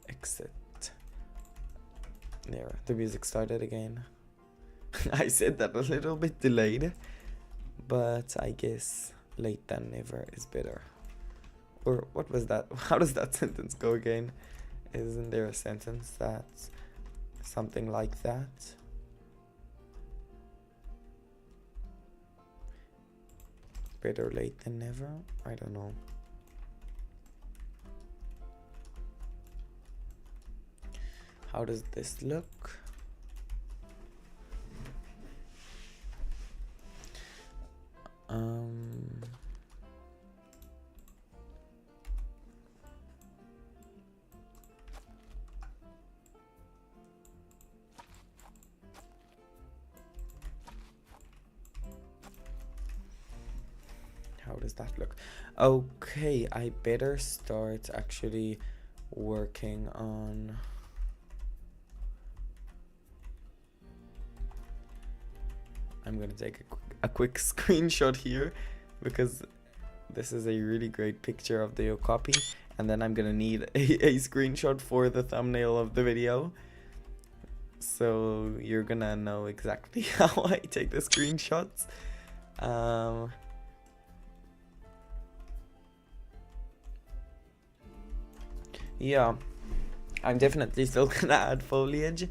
Exit. There, the music started again. I said that a little bit delayed, but I guess late than never is better. Or what was that? How does that sentence go again? Isn't there a sentence that's something like that? Better late than never? I don't know. How does this look? How does that look? Okay, I better start actually working on... I'm gonna take a quick screenshot here, because this is a really great picture of the okapi, and then I'm gonna need a screenshot for the thumbnail of the video, so you're gonna know exactly how I take the screenshots. Yeah, I'm definitely still gonna add foliage.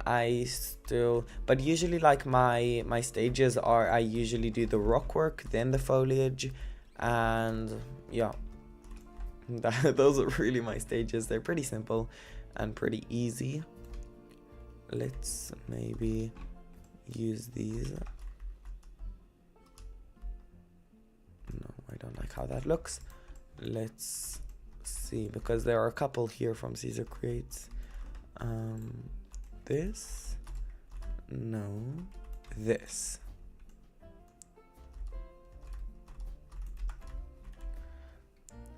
But usually like my stages are, I usually do the rock work, then the foliage, and yeah, those are really my stages. They're pretty simple and pretty easy. Let's maybe use these. No, I don't like how that looks. Let's see, because there are a couple here from Caesar Creates. This, no, this.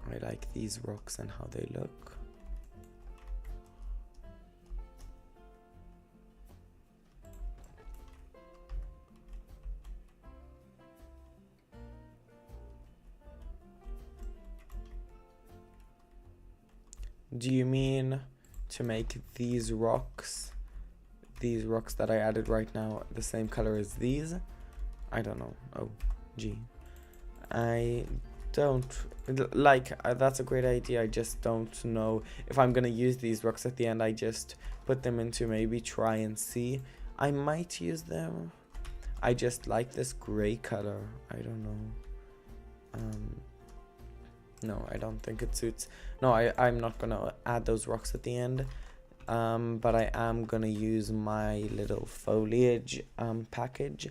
I like these rocks and how they look. Do you mean to make these rocks that I added right now the same color as these? I don't know. Oh, gee. I don't like that's a great idea. I just don't know if I'm gonna use these rocks at the end. I just put them into maybe try and see. I might use them. I just like this gray color. I don't know. No, I don't think it suits. No, I'm not gonna add those rocks at the end. But I am gonna use my little foliage package,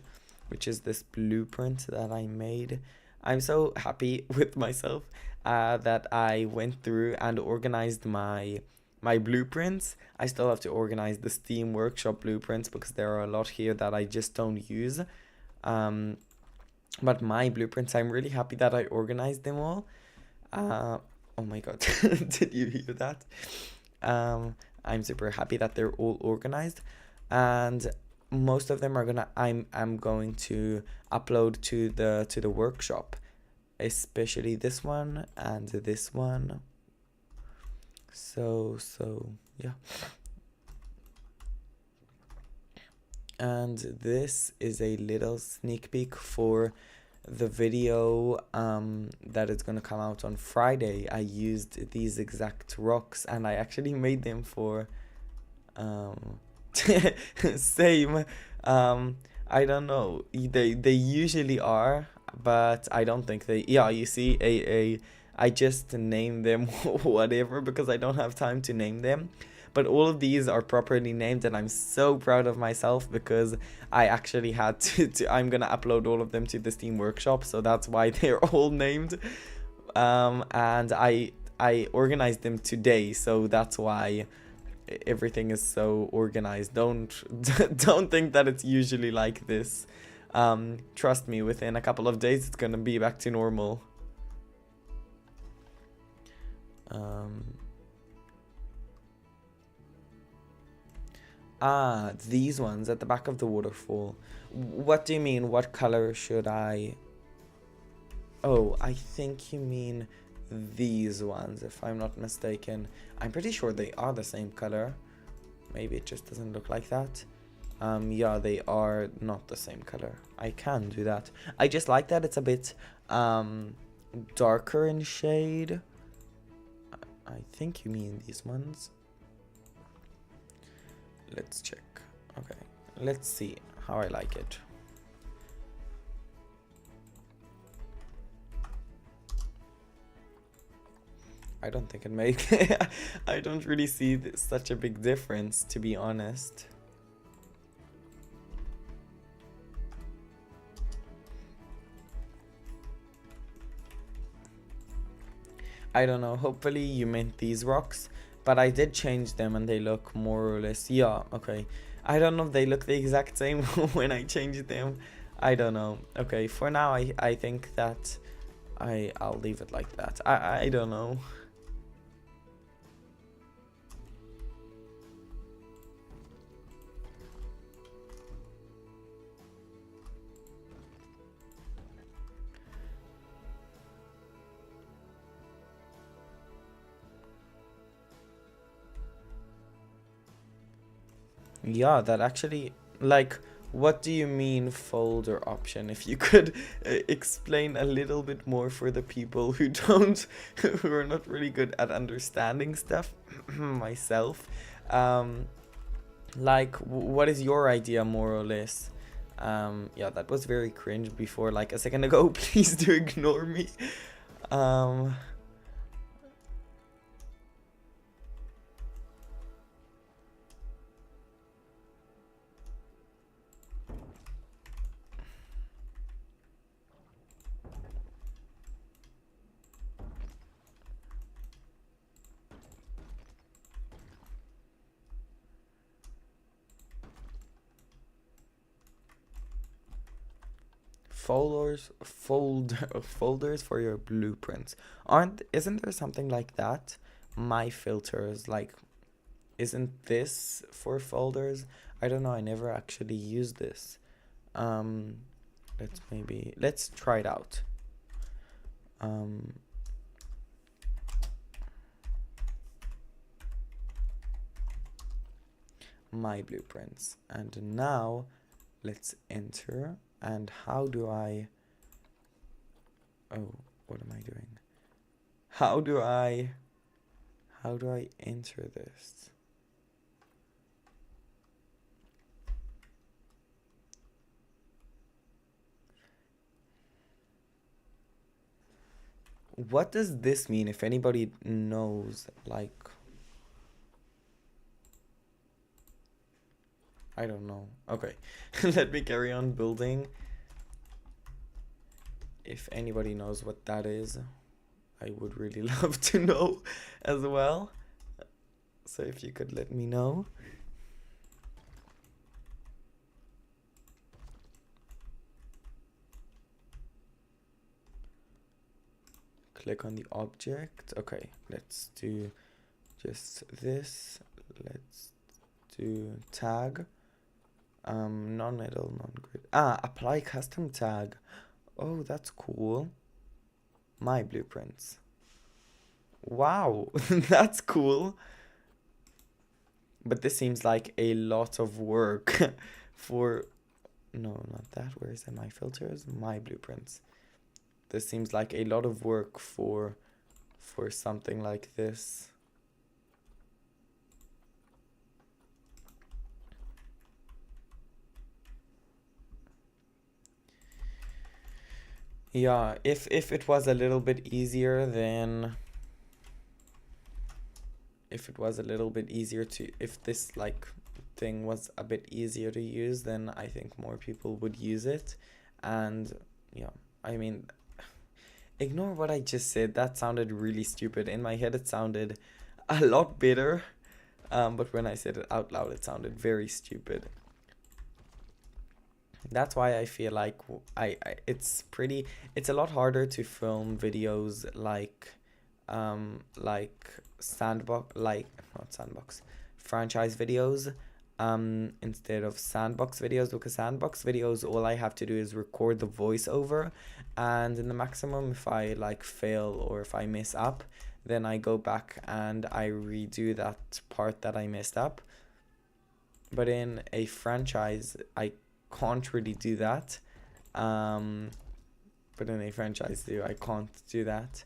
which is this blueprint that I made. I'm so happy with myself that I went through and organized my blueprints. I still have to organize the Steam Workshop blueprints, because there are a lot here that I just don't use. But my blueprints, I'm really happy that I organized them all. Oh my god, did you hear that? I'm super happy that they're all organized, and most of them are I'm going to upload to the workshop, especially this one and this one. So yeah. And this is a little sneak peek for the video that is going to come out on Friday. I used these exact rocks, and I actually made them for same. I don't know, they usually are, but I don't think they, yeah, you see I just name them whatever because I don't have time to name them. But all of these are properly named, and I'm so proud of myself because I actually had I'm gonna upload all of them to the Steam Workshop, so that's why they're all named. And I organized them today, so that's why everything is so organized. Don't don't think that it's usually like this. Trust me, within a couple of days it's gonna be back to normal. These ones at the back of the waterfall. What do you mean? What color should I... Oh, I think you mean these ones, if I'm not mistaken. I'm pretty sure they are the same color. Maybe it just doesn't look like that. Yeah, they are not the same color. I can do that. I just like that it's a bit darker in shade. I think you mean these ones. Let's check. Okay, let's see how I like it. I don't think it makes... I don't really see such a big difference, to be honest. I don't know, hopefully you meant these rocks, but I did change them and they look more or less... Yeah, okay. I don't know if they look the exact same when I changed them. I don't know. Okay, for now I think that I'll leave it like that. I don't know. Yeah, that actually, like, what do you mean folder option? If you could explain a little bit more for the people who don't, who are not really good at understanding stuff, myself. Like, what is your idea more or less? Yeah, that was very cringe before, like a second ago. Please do ignore me. Folders for your blueprints. Isn't there something like that? My filters, like, isn't this for folders? I don't know, I never actually used this. Let's try it out. My blueprints, and now let's enter. And how do I... Oh, what am I doing? How do I enter this? What does this mean, if anybody knows? Like, I don't know. Okay, let me carry on building. If anybody knows what that is, I would really love to know as well. So if you could let me know. Click on the object. Okay, let's do just this. Let's do tag. Non-metal, non-grid. Apply custom tag. Oh, that's cool. My blueprints. Wow, that's cool. But this seems like a lot of work for... No, not that. Where is it? My filters? My blueprints. This seems like a lot of work for something like this. Yeah, if it was a little bit easier, then if it was a little bit easier to, if this like thing was a bit easier to use, then I think more people would use it. And yeah, I mean, ignore what I just said. That sounded really stupid. In my head, it sounded a lot better. But when I said it out loud, it sounded very stupid. That's why I feel like it's a lot harder to film videos like sandbox, like not sandbox, franchise videos, instead of sandbox videos, because sandbox videos, all I have to do is record the voiceover, and in the maximum, if I like fail or if I mess up, then I go back and I redo that part that I messed up. But in a franchise, I can't really do that. Um, but in a franchise, I can't do that.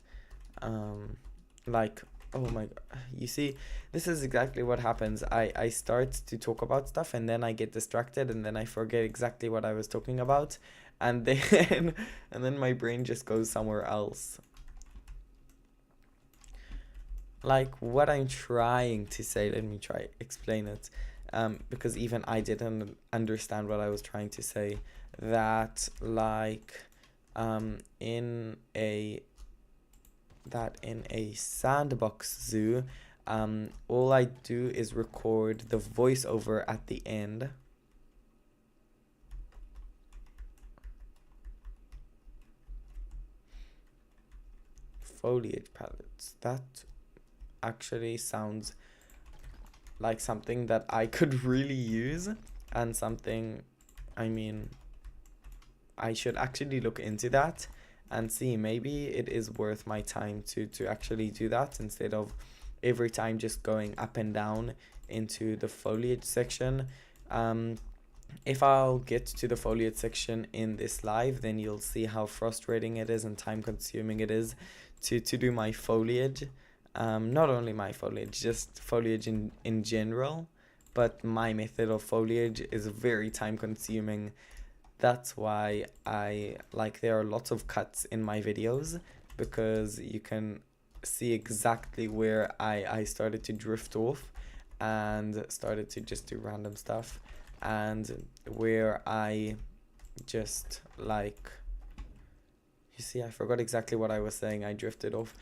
Um, like, oh my god, you see, this is exactly what happens. I start to talk about stuff and then I get distracted and then I forget exactly what I was talking about, and then and then my brain just goes somewhere else. Like what I'm trying to say, let me try explain it. Because even I didn't understand what I was trying to say. That like in a that in a sandbox zoo, all I do is record the voiceover at the end. Foliage palettes. That actually sounds like something that I could really use, and something, I mean, I should actually look into that and see, maybe it is worth my time to actually do that instead of every time just going up and down into the foliage section. Um, if I'll get to the foliage section in this live, then you'll see how frustrating it is and time consuming it is to do my foliage. Not only my foliage, just foliage in general, but my method of foliage is very time consuming. That's why I like, there are lots of cuts in my videos, because you can see exactly where I started to drift off and started to just do random stuff, and where I just like, you see, I forgot exactly what I was saying. I drifted off.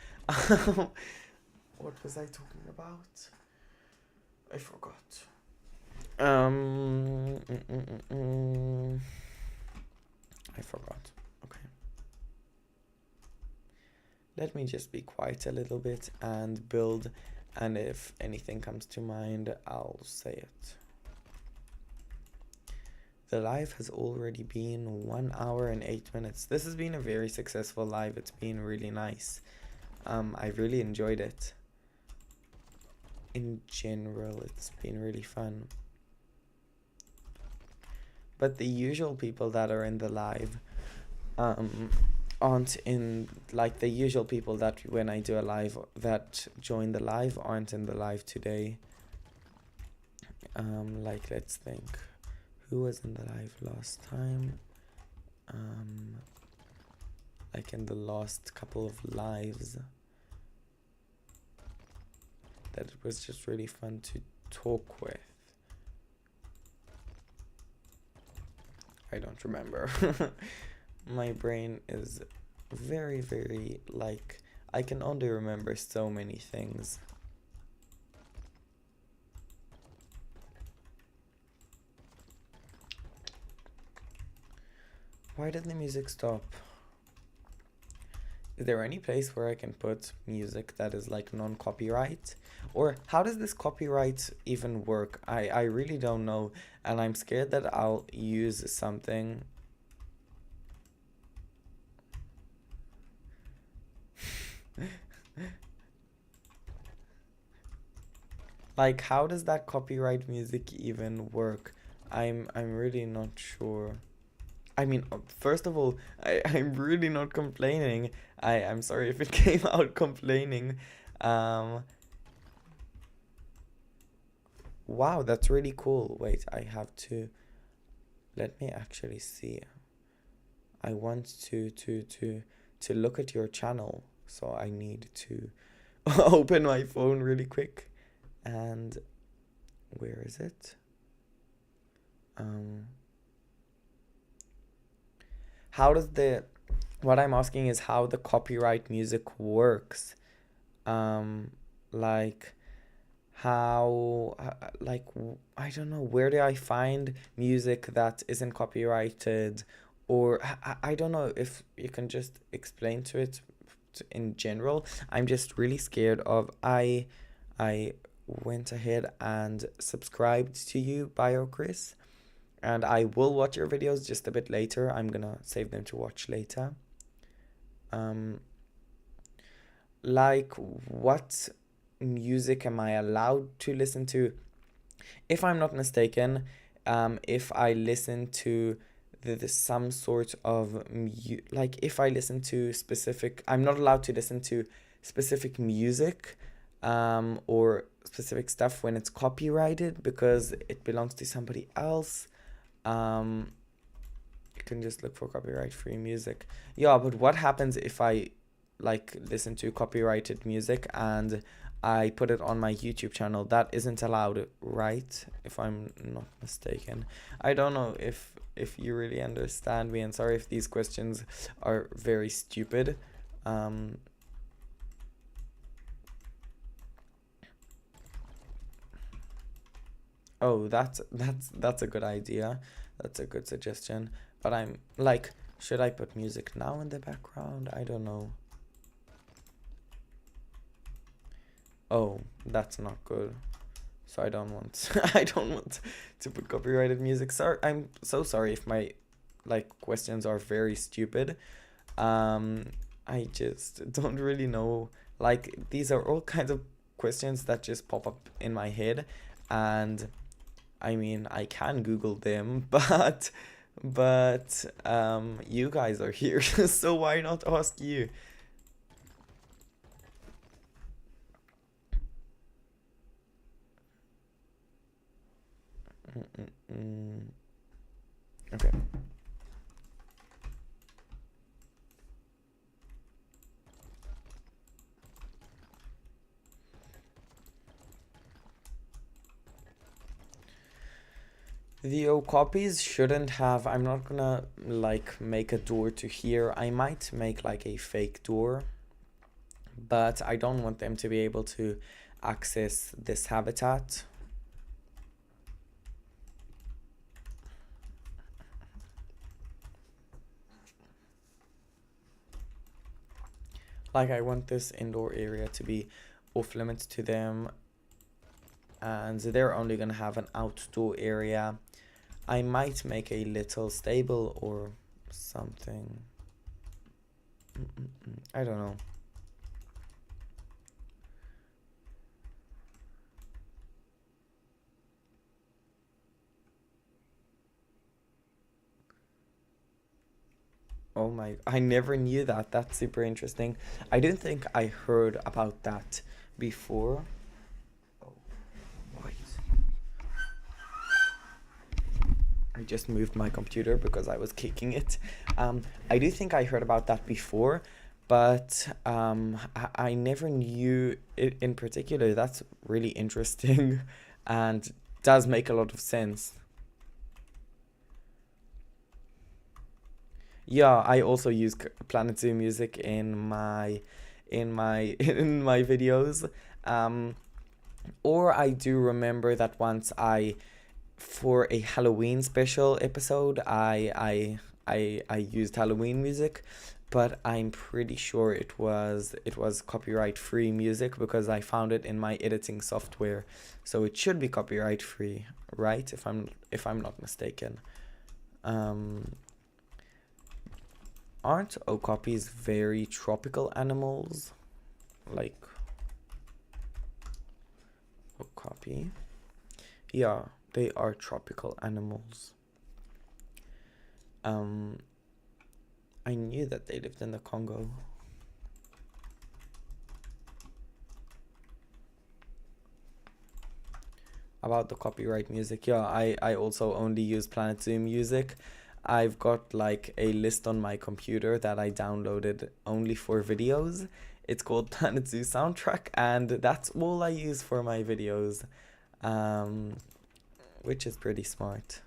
What was I talking about? I forgot. Um, mm, mm, mm, mm. I forgot. Okay. Let me just be quiet a little bit and build, and if anything comes to mind, I'll say it. The live has already been 1 hour and 8 minutes. This has been a very successful live. It's been really nice. I really enjoyed it. In general, it's been really fun. But the usual people that are in the live aren't in, like, the usual people that when I do a live that join the live aren't in the live today. Like, let's think. Who was in the live last time? Like in the last couple of lives, that it was just really fun to talk with. I don't remember. My brain is very, very, like, I can only remember so many things. Why did the music stop? Is there any place where I can put music that is like non-copyright? Or how does this copyright even work? I really don't know, and I'm scared that I'll use something. Like, how does that copyright music even work? I'm really not sure. I mean, first of all, I'm really not complaining. I'm sorry if it came out complaining. Um, wow, that's really cool. Wait, I have to, let me actually see. I want to look at your channel, so I need to open my phone really quick. And where is it? Um, how does the what I'm asking is how the copyright music works. Um, like how I don't know, where do I find music that isn't copyrighted, or I don't know if you can just explain to it in general. I'm just really scared of I went ahead and subscribed to you, Bio Chris, and I will watch your videos just a bit later. I'm gonna save them to watch later. Um, like what music am I allowed to listen to? If I'm not mistaken, if I listen to some sort of like if I listen to specific, I'm not allowed to listen to specific music, or specific stuff when it's copyrighted because it belongs to somebody else. Um, you can just look for copyright free music. Yeah, but what happens if I like listen to copyrighted music and I put it on my YouTube channel? That isn't allowed, right? If I'm not mistaken. I don't know if you really understand me, and sorry if these questions are very stupid. Um oh, that's a good idea. That's a good suggestion. But I'm like, should I put music now in the background? I don't know. Oh, that's not good. So I don't want I don't want to put copyrighted music. Sorry, I'm so sorry if my like questions are very stupid. Um, I just don't really know. Like these are all kinds of questions that just pop up in my head, and I mean I can Google them, but you guys are here, so why not ask you? Mm-mm-mm. Okay. The copies shouldn't have. I'm not gonna like make a door to here. I might make like a fake door, but I don't want them to be able to access this habitat. Like I want this indoor area to be off limits to them, and they're only gonna have an outdoor area. I might make a little stable or something. I don't know. Oh my, I never knew that. That's super interesting. I didn't think I heard about that before. Oh, wait. I just moved my computer because I was kicking it. I do think I heard about that before, but I never knew it in particular. That's really interesting and does make a lot of sense. Yeah, I also use Planet Zoo music in my videos. Um, or I do remember that once I for a Halloween special episode, I used Halloween music, but I'm pretty sure it was copyright free music because I found it in my editing software, so it should be copyright free, right? If I'm not mistaken. Um, aren't okapis very tropical animals? Like okapi? Yeah, they are tropical animals. Um, I knew that they lived in the Congo. About the copyright music, yeah, I also only use Planet Zoo music. I've got like a list on my computer that I downloaded only for videos. It's called Planet Zoo Soundtrack, and that's all I use for my videos, um, which is pretty smart.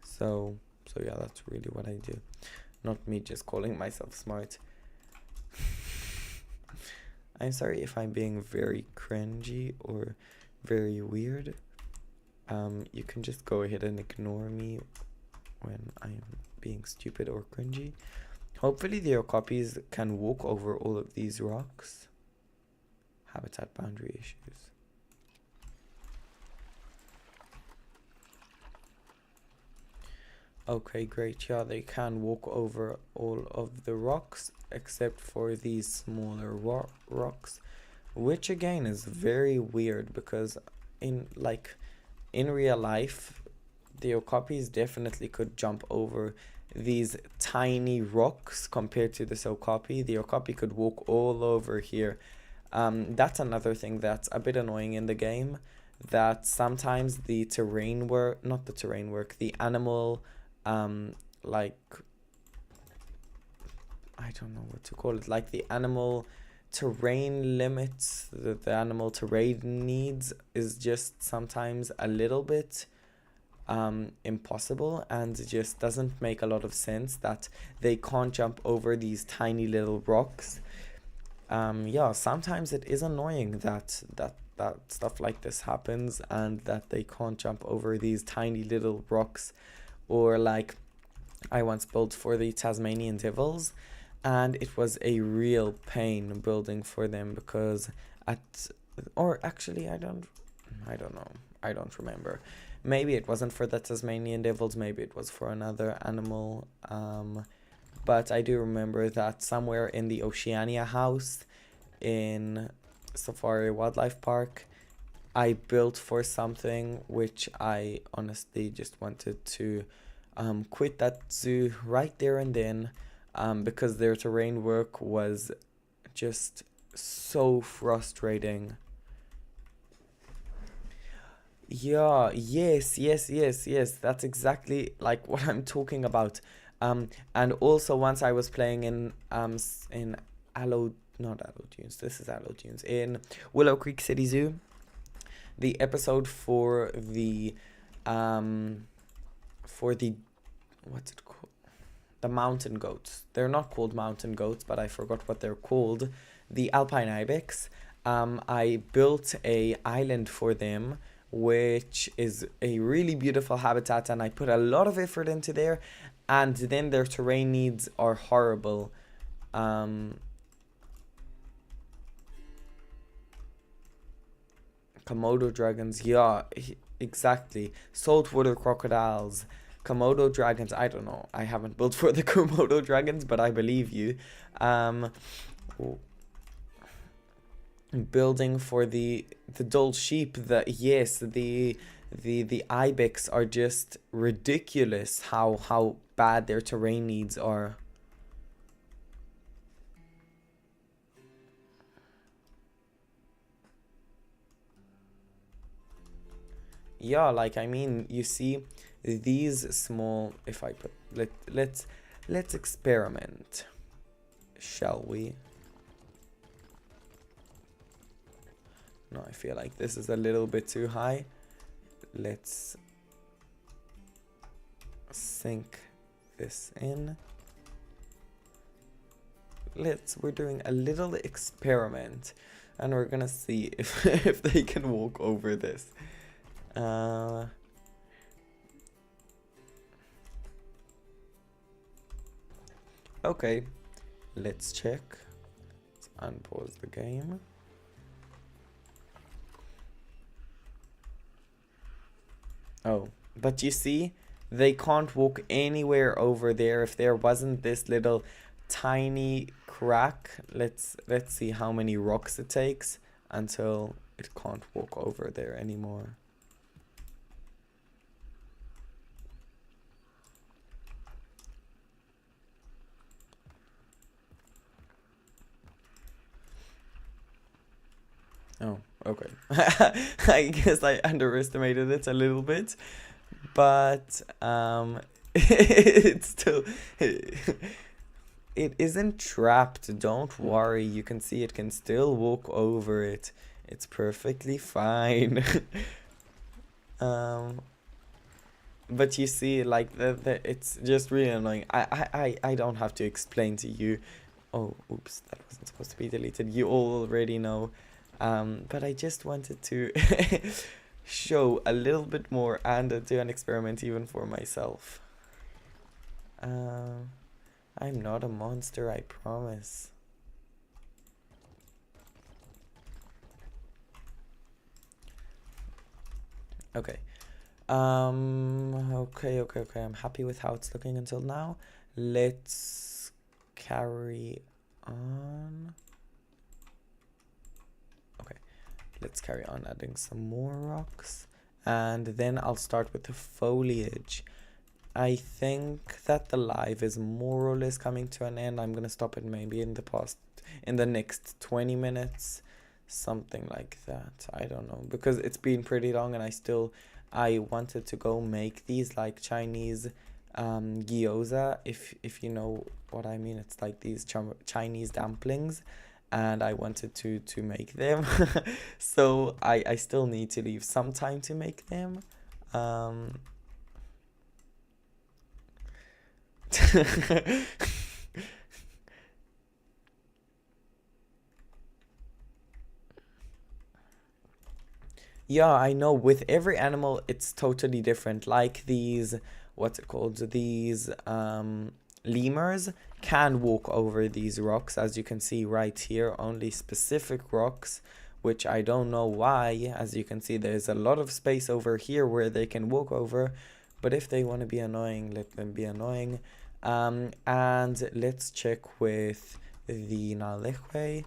So yeah, that's really what I do. Not me just calling myself smart. I'm sorry if I'm being very cringy or very weird. You can just go ahead and ignore me when I'm being stupid or cringy. Hopefully the okapis can walk over all of these rocks. Habitat boundary issues. Okay, great. Yeah, they can walk over all of the rocks except for these smaller rocks, which again is very weird because in real life, the okapis definitely could jump over these tiny rocks compared to this okapi. The okapi could walk all over here. That's another thing that's a bit annoying in the game, that sometimes the terrain work, not the terrain work, the animal, like, I don't know what to call it, like the animal terrain limits, the animal terrain needs is just sometimes a little bit impossible, and it just doesn't make a lot of sense that they can't jump over these tiny little rocks. Yeah, sometimes it is annoying that stuff like this happens and that they can't jump over these tiny little rocks. Or like I once built for the Tasmanian devils, and it was a real pain building for them because or actually I don't know, I don't remember. Maybe it wasn't for the Tasmanian devils, maybe it was for another animal. But I do remember that somewhere in the Oceania house in Safari Wildlife Park, I built for something which I honestly just wanted to quit that zoo right there and then, because their terrain work was just so frustrating. Yeah, yes. That's exactly like what I'm talking about. And also once I was playing in in not Allo Dunes. This is Allo Dunes in Willow Creek City Zoo. The episode for the what's it called? The mountain goats. They're not called mountain goats, but I forgot what they're called. The alpine ibex. I built a island for them, which is a really beautiful habitat, and I put a lot of effort into there, and then their terrain needs are horrible. Komodo dragons, yeah, exactly. Saltwater crocodiles, Komodo dragons, I don't know. I haven't built for the Komodo dragons, but I believe you. Building for the Dole sheep, the ibex are just ridiculous how bad their terrain needs are. Yeah, like I mean, you see these small, if I put let's experiment, shall we? No, I feel like this is a little bit too high. Let's sink this in. We're doing a little experiment, and we're gonna see if if they can walk over this. Okay, let's check. Let's unpause the game. Oh, but you see, they can't walk anywhere over there if there wasn't this little tiny crack. Let's see how many rocks it takes until it can't walk over there anymore. Oh, okay. I guess I underestimated it a little bit, but It's still it isn't trapped, don't worry. You can see it can still walk over it. It's perfectly fine. um but you see, like it's just really annoying. I don't have to explain to you. Oh, oops, that wasn't supposed to be deleted. You all already know. But I just wanted to show a little bit more and do an experiment even for myself. I'm not a monster, I promise. Okay. Okay. I'm happy with how it's looking until now. Let's carry on. Okay, let's carry on adding some more rocks. And then I'll start with the foliage. I think that the live is more or less coming to an end. I'm gonna stop it maybe in the next 20 minutes. Something like that. I don't know. Because it's been pretty long and I wanted to go make these like Chinese gyoza, if you know what I mean. It's like these Chinese dumplings, and I wanted to make them. So I still need to leave some time to make them. Yeah, I know. With every animal, it's totally different. Like these, what's it called? These lemurs can walk over these rocks, as you can see right here. Only specific rocks, which I don't know why. As you can see, there's a lot of space over here where they can walk over. But if they want to be annoying, let them be annoying. And let's check with the Naleche.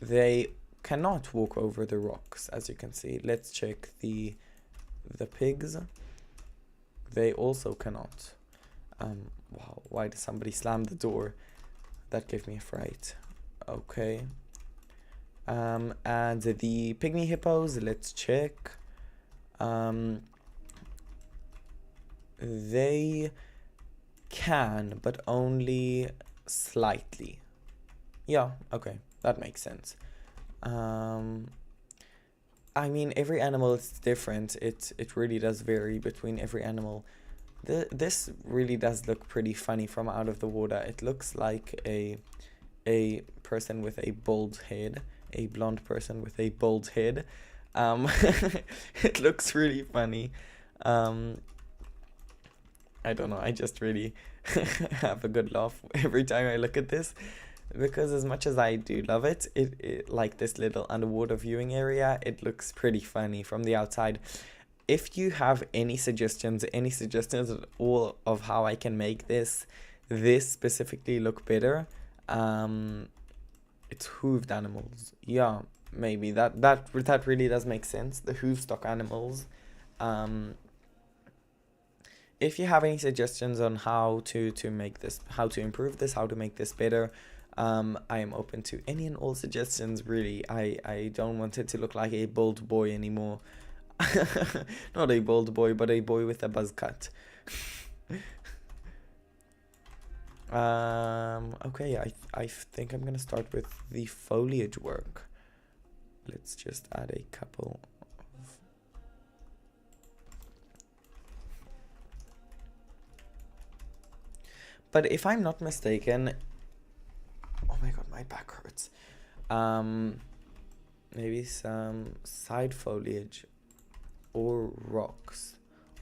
They cannot walk over the rocks, as you can see. Let's check the pigs. They also cannot. Wow, why did somebody slam the door? That gave me a fright. Okay. And the pygmy hippos, let's check. They can, but only slightly. Yeah, okay, that makes sense. I mean, every animal is different. It really does vary between every animal. This really does look pretty funny from out of the water. It looks like a person with a bald head, a blonde person with a bald head. It looks really funny. I don't know. I just really have a good laugh every time I look at this. Because as much as I do love it, it like this little underwater viewing area, it looks pretty funny from the outside. If you have any suggestions at all of how I can make this specifically look better, it's hooved animals. Yeah, maybe that really does make sense. The hoof stock animals. If you have any suggestions on how to make this, how to improve this, how to make this better, I am open to any and all suggestions, really. I don't want it to look like a bald boy anymore. Not a bald boy, but a boy with a buzz cut. Okay, I think I'm gonna start with the foliage work. Let's just add a couple of... But if I'm not mistaken... Oh my god, my back hurts. Maybe some side foliage or rocks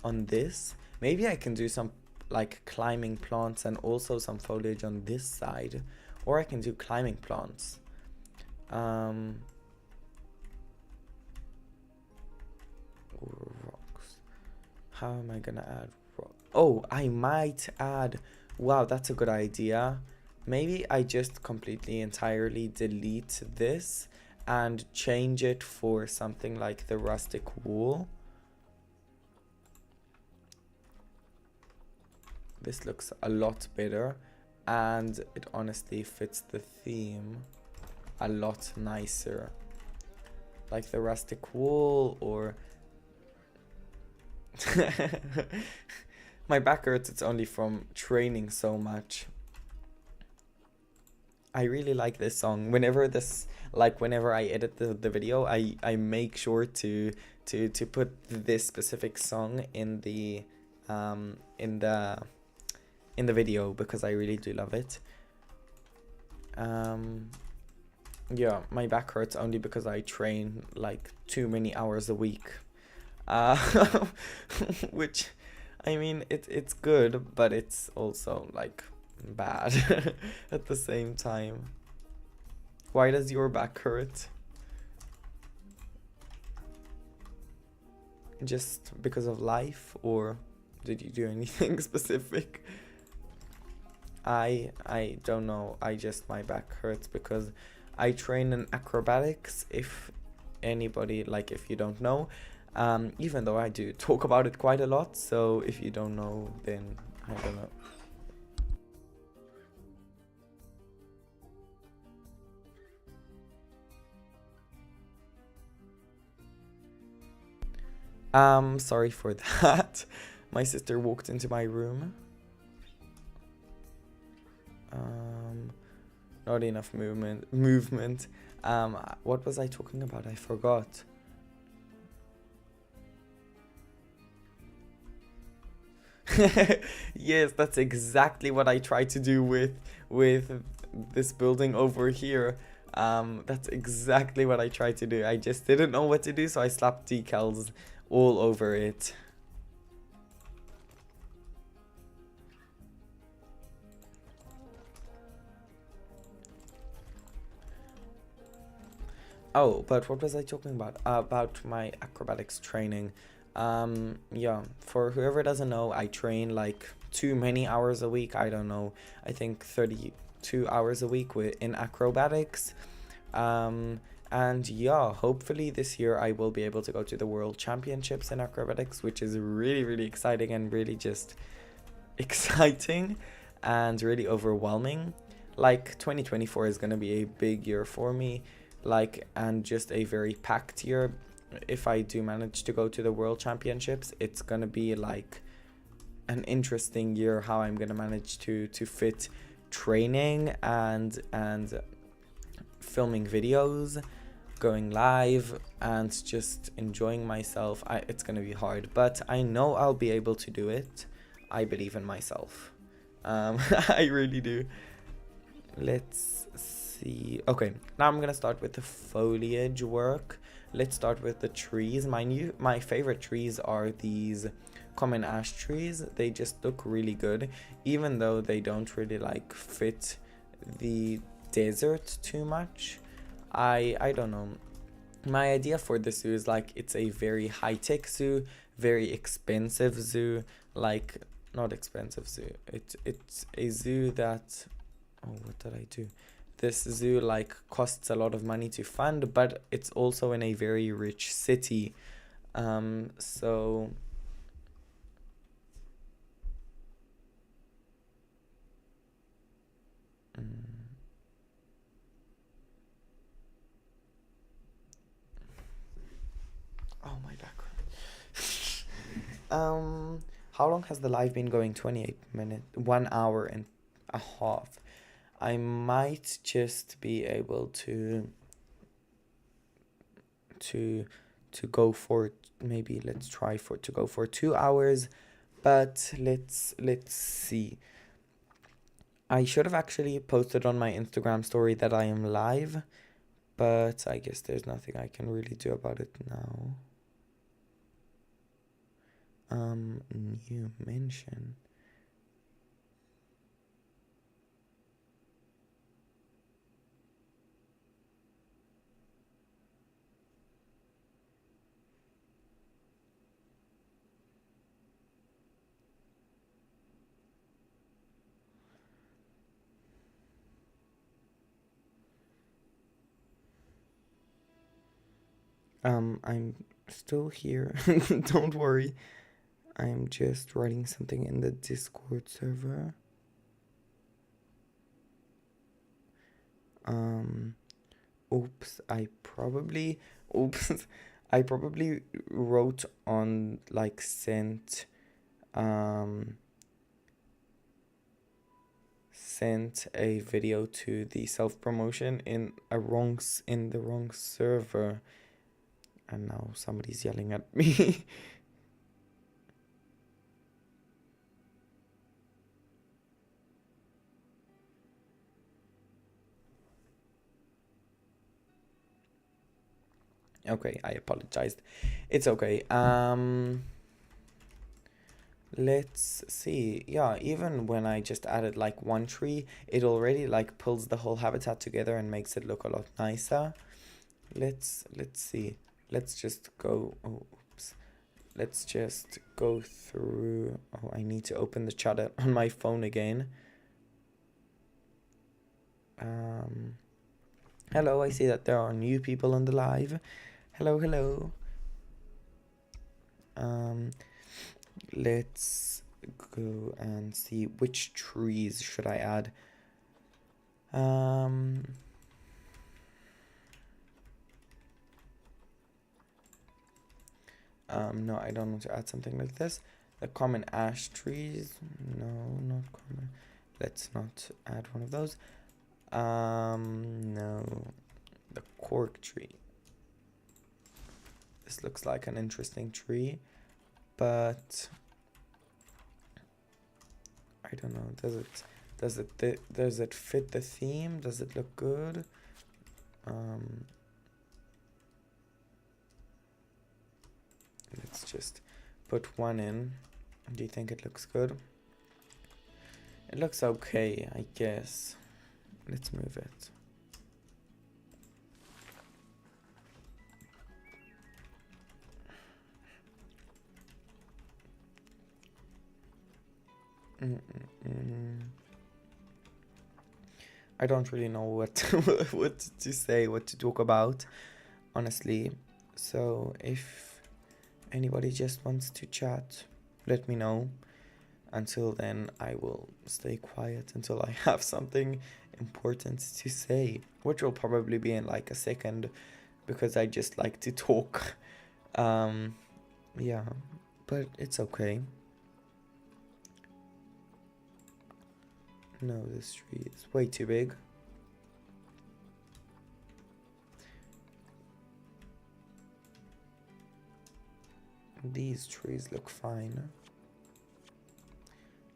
on this. Maybe I can do some like climbing plants and also some foliage on this side. Or I can do climbing plants. Or rocks. How am I gonna add rock? Oh, I might add... Wow, that's a good idea. Maybe I just completely entirely delete this and change it for something like the rustic wool. This looks a lot better and it honestly fits the theme a lot nicer. Like the rustic wool or... My back hurts, it's only from training so much. I really like this song. Whenever I edit the video, I make sure to put this specific song in the um in the in the video because I really do love it. Um yeah, my back hurts only because I train like too many hours a week. Uh which I mean it's good, but it's also like bad at the same time. Why does your back hurt? Just because of life, or did you do anything specific? I don't know. I just my back hurts because I train in acrobatics. If anybody like if you don't know, even though I do talk about it quite a lot, so if you don't know, then I don't know. Sorry for that. My sister walked into my room. Um, Not enough movement. What was I talking about? I forgot. Yes, that's exactly what I tried to do with this building over here. That's exactly what I tried to do. I just didn't know what to do, so I slapped decals all over it. Oh, but what was I talking about? About my acrobatics training. Yeah, for whoever doesn't know, I train like too many hours a week. I don't know. I think 32 hours a week in acrobatics. And yeah, hopefully this year I will be able to go to the World Championships in acrobatics, which is really, really exciting and really just exciting and really overwhelming. Like 2024 is going to be a big year for me, like, and just a very packed year. If I do manage to go to the World Championships, it's going to be like an interesting year how I'm going to manage to fit training and filming videos, going live, and just enjoying myself. It's going to be hard, but I know I'll be able to do it. I believe in myself. I really do. Let's see. Okay, now I'm gonna start with the foliage work. Let's start with the trees. My favorite trees are these common ash trees. They just look really good, even though they don't really like fit the desert too much. I don't know. My idea for the zoo is like it's a very high-tech zoo, very expensive zoo, like not expensive zoo. It's a zoo that, oh, what did I do? This zoo like costs a lot of money to fund, but it's also in a very rich city. So mm, oh my background. How long has the live been going? 28 minutes, 1 hour and a half. I might just be able to to go for maybe let's try for to go for 2 hours, but let's see. I should have actually posted on my Instagram story that I am live, but I guess there's nothing I can really do about it now. New mention. I'm still here. Don't worry. I'm just writing something in the Discord server. Um, oops, oops, I probably wrote on like sent um, sent a video to the self promotion in the wrong server, and now somebody's yelling at me. Okay, I apologized. It's okay. Let's see. Yeah, even when I just added like one tree, it already like pulls the whole habitat together and makes it look a lot nicer. Let's see. Let's just go. Oh, oops. Let's just go through. Oh, I need to open the chat on my phone again. Um, Hello, I see that there are new people on the live. Hello, hello. Um, let's go and see which trees should I add. Um, no, I don't want to add something like this. The common ash trees. No, not common. Let's not add one of those. No. The cork tree. This looks like an interesting tree, but I don't know. Does it fit the theme? Does it look good? Let's just put one in. Do you think it looks good? It looks okay, I guess. Let's move it. I don't really know what what to say, what to talk about, honestly. So if anybody just wants to chat, let me know. Until then, I will stay quiet until I have something important to say, which will probably be in like a second, because I just like to talk. Yeah, but it's okay. No, this tree is way too big. These trees look fine.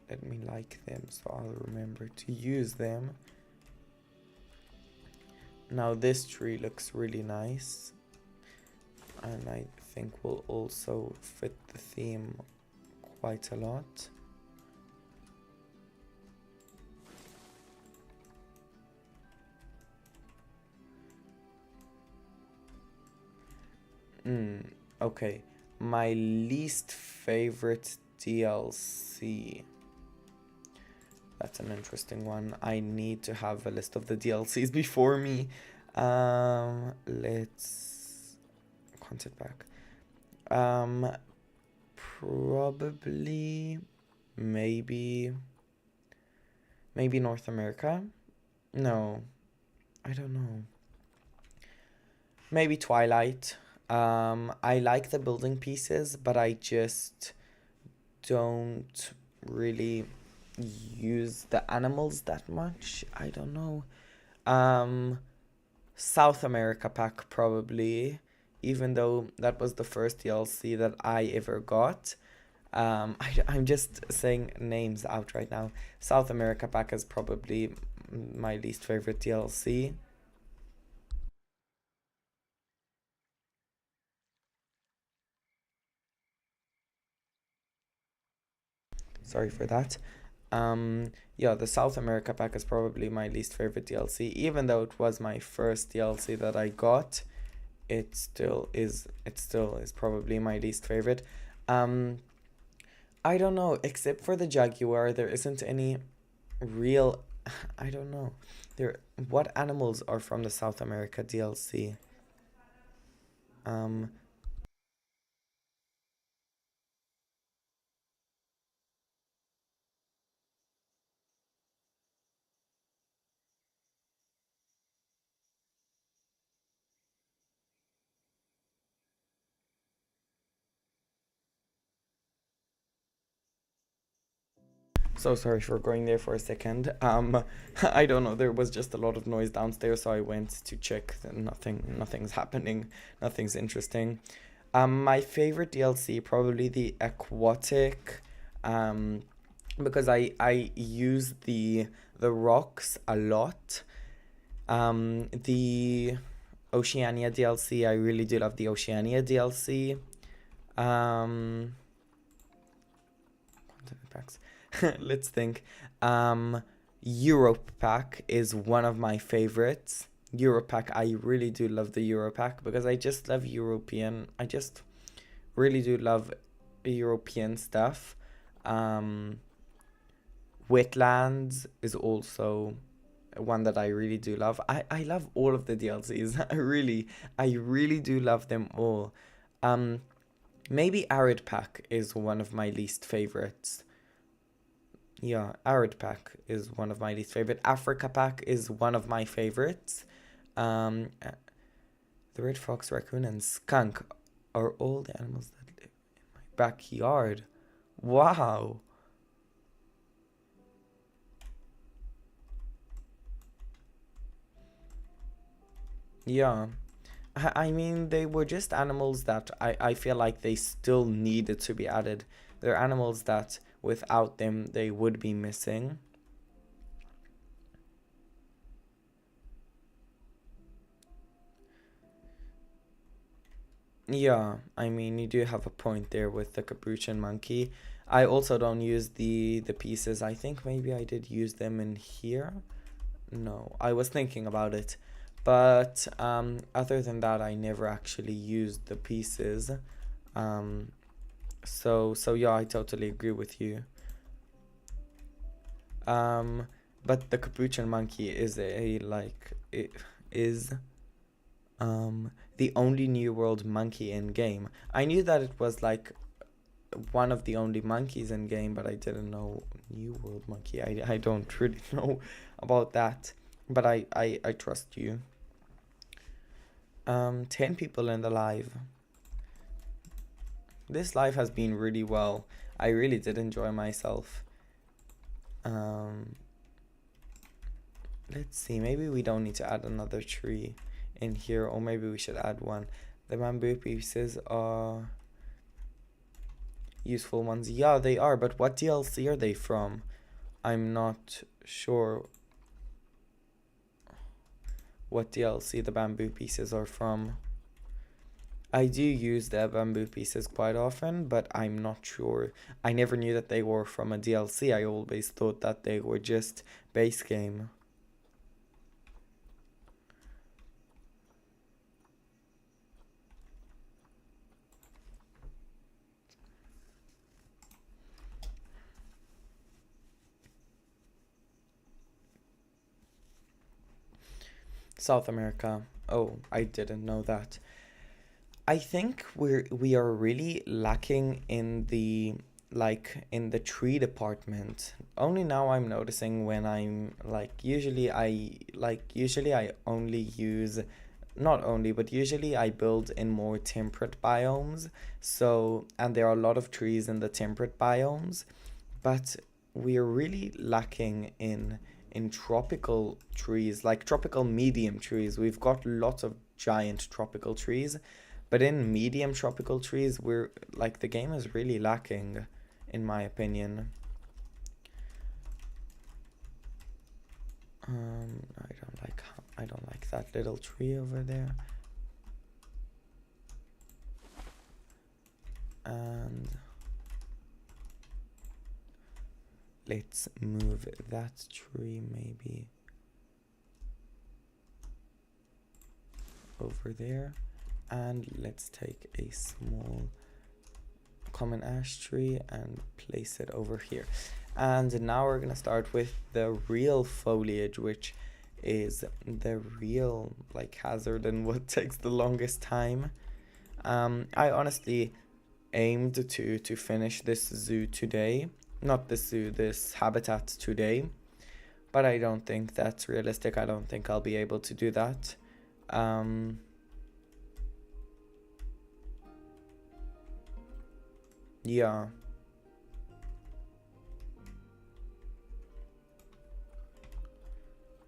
Let me like them so I'll remember to use them. Now this tree looks really nice, and I think will also fit the theme quite a lot. Okay, my least favorite DLC. That's an interesting one. I need to have a list of the DLCs before me. Let's content back. Probably, maybe North America. No, I don't know. Maybe Twilight. I like the building pieces, but I just don't really use the animals that much. I don't know. South America pack probably, even though that was the first DLC that I ever got. I'm just saying names out right now. South America pack is probably my least favorite DLC. Sorry for that. Yeah, the South America pack is probably my least favorite DLC. Even though it was my first DLC that I got, it still is probably my least favorite. Um, I don't know, except for the Jaguar, there isn't any real I don't know. There what animals are from the South America DLC? Um, So sorry for going there for a second. I don't know. There was just a lot of noise downstairs, so I went to check. Nothing's happening. Nothing's interesting. My favorite DLC probably the aquatic, um, because I use the rocks a lot. The Oceania DLC, I really do love the Oceania DLC. Um, packs. Let's think. Europe pack is one of my favorites. Europe pack, I really do love the Euro pack because I just love European. I just really do love European stuff. Um, Wetlands is also one that I really do love. I love all of the DLCs. I really do love them all. Um, Maybe Arid Pack is one of my least favorites. Yeah, Arid Pack is one of my least favorite. Africa Pack is one of my favorites. Um, uh, the red fox, raccoon, and skunk are all the animals that live in my backyard. Wow. Yeah. I mean, they were just animals that I feel like they still needed to be added. They're animals that without them they would be missing. Yeah, I mean, you do have a point there with the capuchin monkey. I also don't use the pieces. I think maybe I did use them in here. No, I was thinking about it. But other than that, I never actually used the pieces. Um, so yeah, I totally agree with you. Um, but the capuchin monkey is a like it is the only New World monkey in game. I knew that it was like one of the only monkeys in game, but I didn't know New World monkey. I don't really know about that, but I trust you. 10 people in the live. This live has been really well. I really did enjoy myself. Um, let's see. Maybe we don't need to add another tree in here, or maybe we should add one. The bamboo pieces are useful ones. Yeah, they are, but what DLC are they from? I'm not sure what DLC the bamboo pieces are from. I do use the bamboo pieces quite often, but I'm not sure. I never knew that they were from a DLC. I always thought that they were just base game. South America. Oh, I didn't know that. I think we are really lacking in the in the tree department. Only now I'm noticing when I'm usually I only use not only but usually I build in more temperate biomes. So and there are a lot of trees in the temperate biomes, but we are really lacking in tropical trees, like tropical medium trees. We've got lots of giant tropical trees, but in medium tropical trees, we're like the game is really lacking, in my opinion. I don't like that little tree over there. And let's move that tree maybe over there. And let's take a small common ash tree and place it over here. And now we're gonna start with the real foliage, which is the real like hazard and what takes the longest time. I honestly aimed to finish this zoo today, not this zoo, this habitat today, but I don't think that's realistic. I don't think I'll be able to do that. Um, yeah.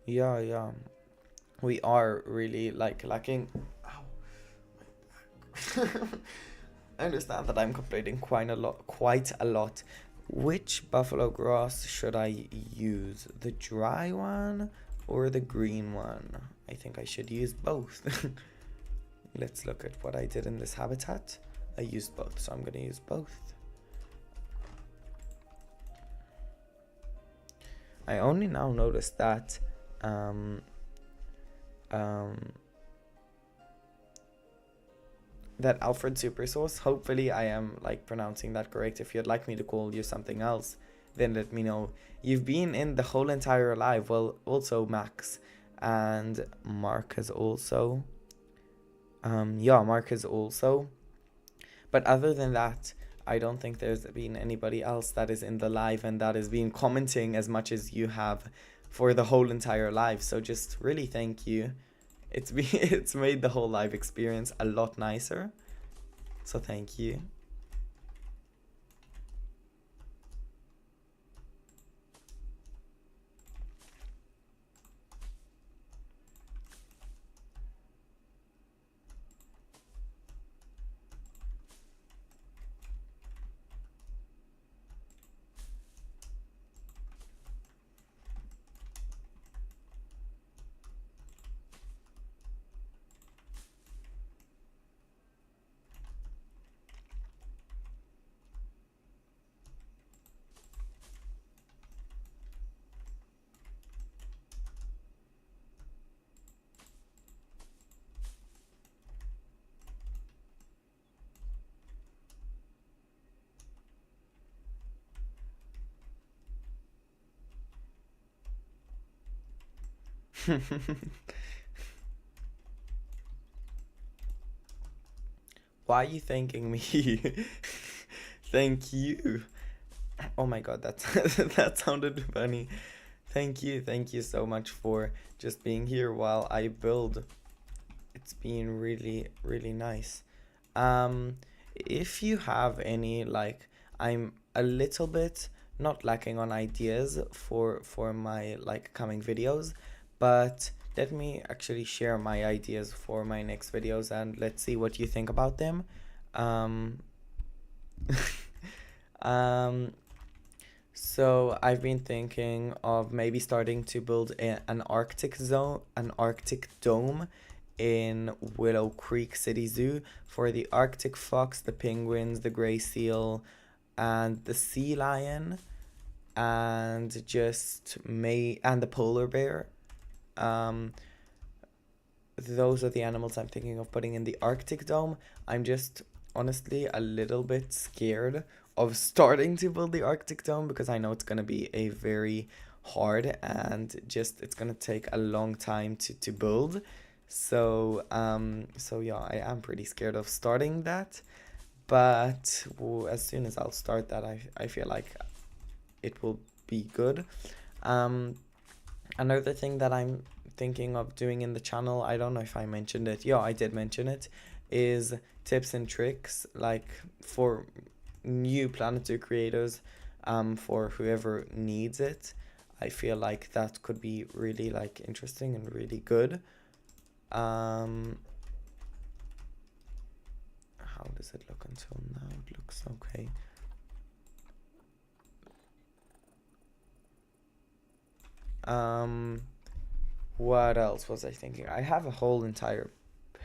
Yeah, yeah. We are really like lacking. Ow. I understand that I'm completing quite a lot. Which buffalo grass should I use? The dry one or the green one? I think I should use both. Let's look at what I did in this habitat. I used both, so I'm gonna use both. I only now noticed that um, um, that Alfred Super Sauce. Hopefully, I am like pronouncing that correct. If you'd like me to call you something else, then let me know. You've been in the whole entire live. Well, also Max and Mark has also. Yeah, Mark has also. But other than that, I don't think there's been anybody else that is in the live and that has been commenting as much as you have for the whole entire live. So just really thank you. It's made the whole live experience a lot nicer. So thank you. Why are you thanking me? Thank you. Oh my god, that's that sounded funny. Thank you so much for just being here while I build. It's been really, really nice. Um, if you have any like, I'm a little bit not lacking on ideas for my like coming videos, but let me actually share my ideas for my next videos and let's see what you think about them. Um, um, so I've been thinking of maybe starting to build an Arctic dome in Willow Creek City Zoo for the Arctic fox, the penguins, the gray seal, and the sea lion, and the polar bear. Um, those are the animals I'm thinking of putting in the Arctic dome. I'm just honestly a little bit scared of starting to build the Arctic dome because I know it's gonna be a very hard and just it's gonna take a long time to build. So yeah, I am pretty scared of starting that. But as soon as I'll start that, I feel like it will be good. Um, Another thing that I'm thinking of doing in the channel, I don't know if I mentioned it. Yeah, I did mention it, is tips and tricks like for new Planet Zoo creators, for whoever needs it. I feel like that could be really like interesting and really good. Um, how does it look until now? It looks okay. Um, what else was I thinking? I have a whole entire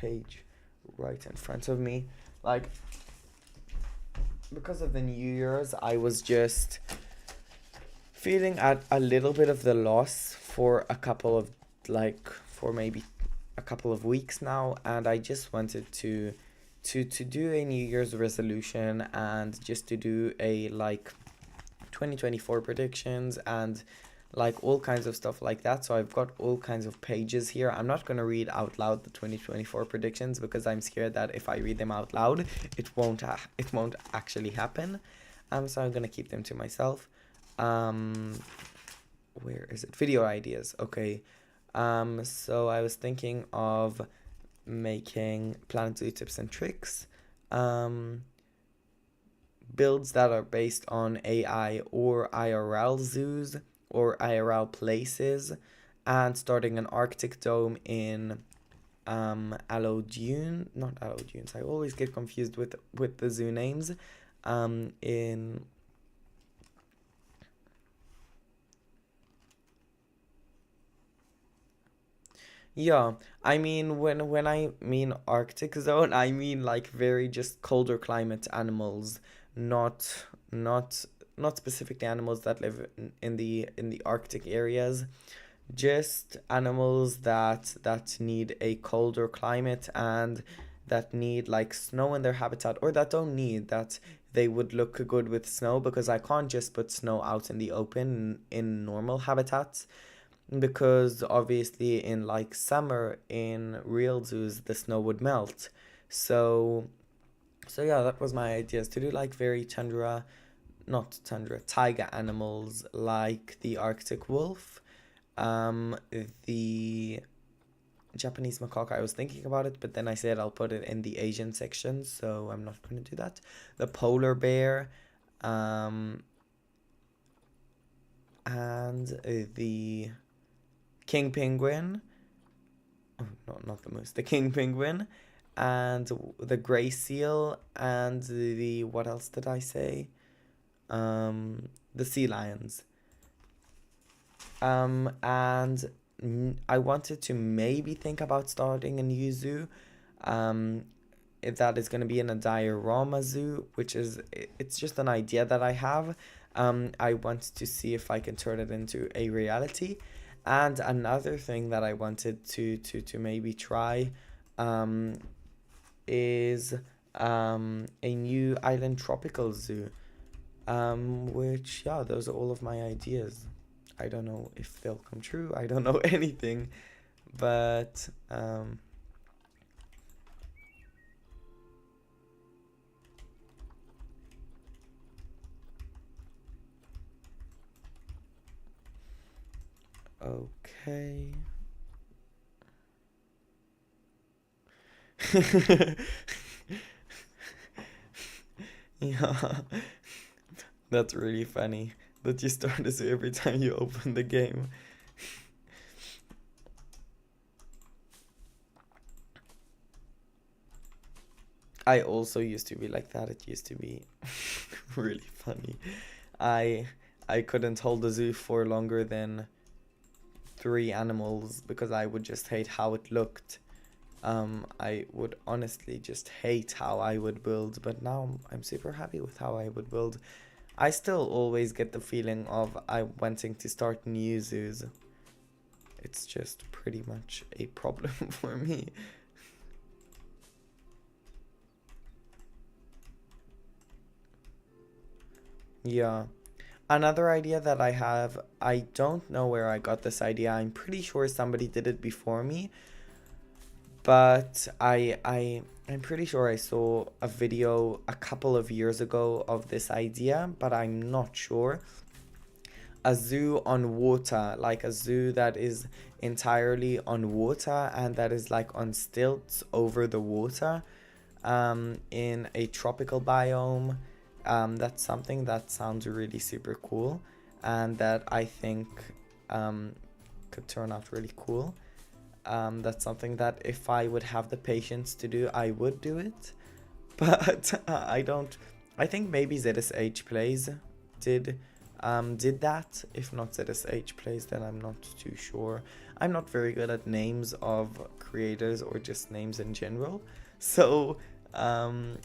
page right in front of me. Like, because of the New Year's, I was just feeling at a little bit of the loss for a couple of, like, for maybe a couple of weeks now, and I just wanted to do a New Year's resolution and just to do a like 2024 predictions and like all kinds of stuff like that. So I've got all kinds of pages here. I'm not going to read out loud the 2024 predictions because I'm scared that if I read them out loud, it won't actually happen. So I'm going to keep them to myself. Where is it? Video ideas. Okay. So I was thinking of making Planet Zoo tips and tricks. Builds that are based on AI or IRL zoos or IRL places, and starting an Arctic dome in Aloe Dune, not Aloe Dunes. I always get confused with the zoo names. In Yeah, I mean when I mean Arctic zone, I mean like very just colder climate animals, not not not specifically animals that live in the Arctic areas, just animals that need a colder climate and that need like snow in their habitat, or that don't need that they would look good with snow, because I can't just put snow out in the open in normal habitats, because obviously in like summer in real zoos the snow would melt. So yeah, that was my ideas, to do like very tundra, not tundra, taiga animals like the Arctic wolf, um the Japanese macaque. I was thinking about it, but then I said I'll put it in the Asian section, so I'm not going to do that. The polar bear, um and the king penguin. Oh, no, not the moose. The king penguin, and the gray seal, and the what else did I say? The sea lions. And I wanted to maybe think about starting a new zoo. Um, if that is going to be in a diorama zoo, which is it's just an idea that I have. I want to see if I can turn it into a reality. And another thing that I wanted to maybe try, um, is a new island tropical zoo. Which, yeah, those are all of my ideas. I don't know if they'll come true. I don't know anything, but okay. Yeah, that's really funny that you start this every time you open the game. I also used to be like that. It used to be really funny. I I couldn't hold a zoo for longer than three animals because I would just hate how it looked. I would honestly just hate how I would build, but now I'm super happy with how I would build. I still always get the feeling of I wanting to start new zoos. It's just pretty much a problem for me. Yeah. Another idea that I have, I don't know where I got this idea. I'm pretty sure somebody did it before me, but I'm pretty sure I saw a video a couple of years ago of this idea, but I'm not sure. A zoo on water, like a zoo that is entirely on water and that is like on stilts over the water, in a tropical biome. That's something that sounds really super cool and that I think could turn out really cool. That's something that if I would have the patience to do, I would do it. But I don't. I think maybe ZSH Plays did did that. If not ZSH Plays, then I'm not too sure. I'm not very good at names of creators or just names in general. So um,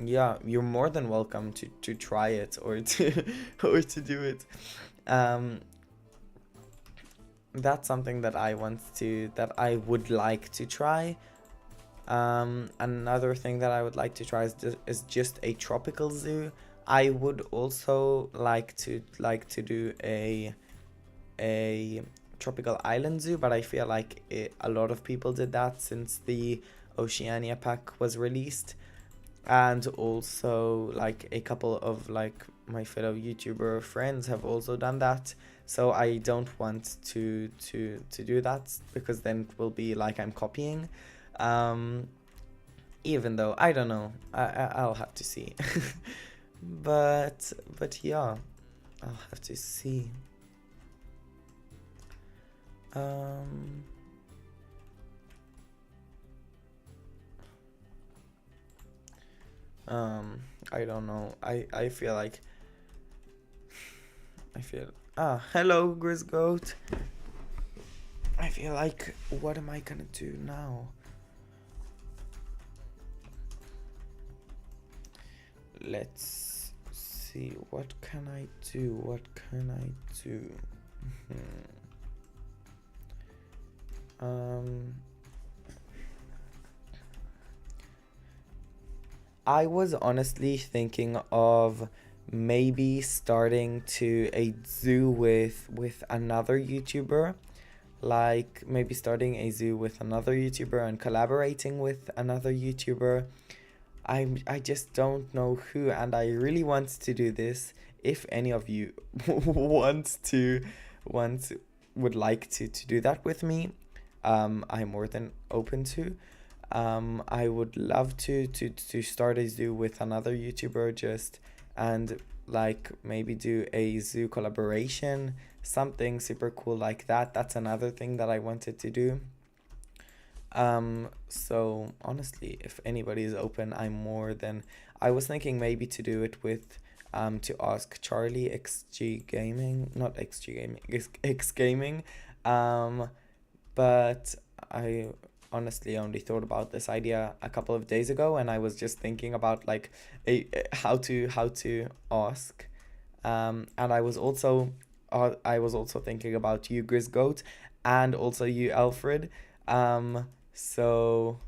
yeah, you're more than welcome to try it or to or to do it. Um, that's something that I would like to try. Another thing that I would like to try is just a tropical zoo. I would also like to do a tropical island zoo, but I feel like a lot of people did that since the Oceania pack was released, and also like a couple of like my fellow YouTuber friends have also done that. So I don't want to do that because then it will be like I'm copying. Um, Even though I don't know, I'll have to see. But yeah, I'll have to see. Um, I don't know. I feel like hello, Grizz Goat. I feel like, what am I gonna do now? Let's see. What can I do? What can I do? I was honestly thinking of maybe starting to a zoo with another YouTuber, like maybe starting a zoo with another YouTuber and collaborating with another YouTuber. I just don't know who, and I really want to do this. If any of you want would like to do that with me, I'm more than open to. I would love to start a zoo with another YouTuber, just and like maybe do a zoo collaboration, something super cool like that. That's another thing that I wanted to do. So honestly, if anybody is open, I'm more than. I was thinking maybe to do it with, to ask Charlie XG Gaming, not XG Gaming, X Gaming, but I honestly only thought about this idea a couple of days ago, and I was just thinking about like how to ask, and I was also thinking about you, Grizz Goat, and also you, Alfred. So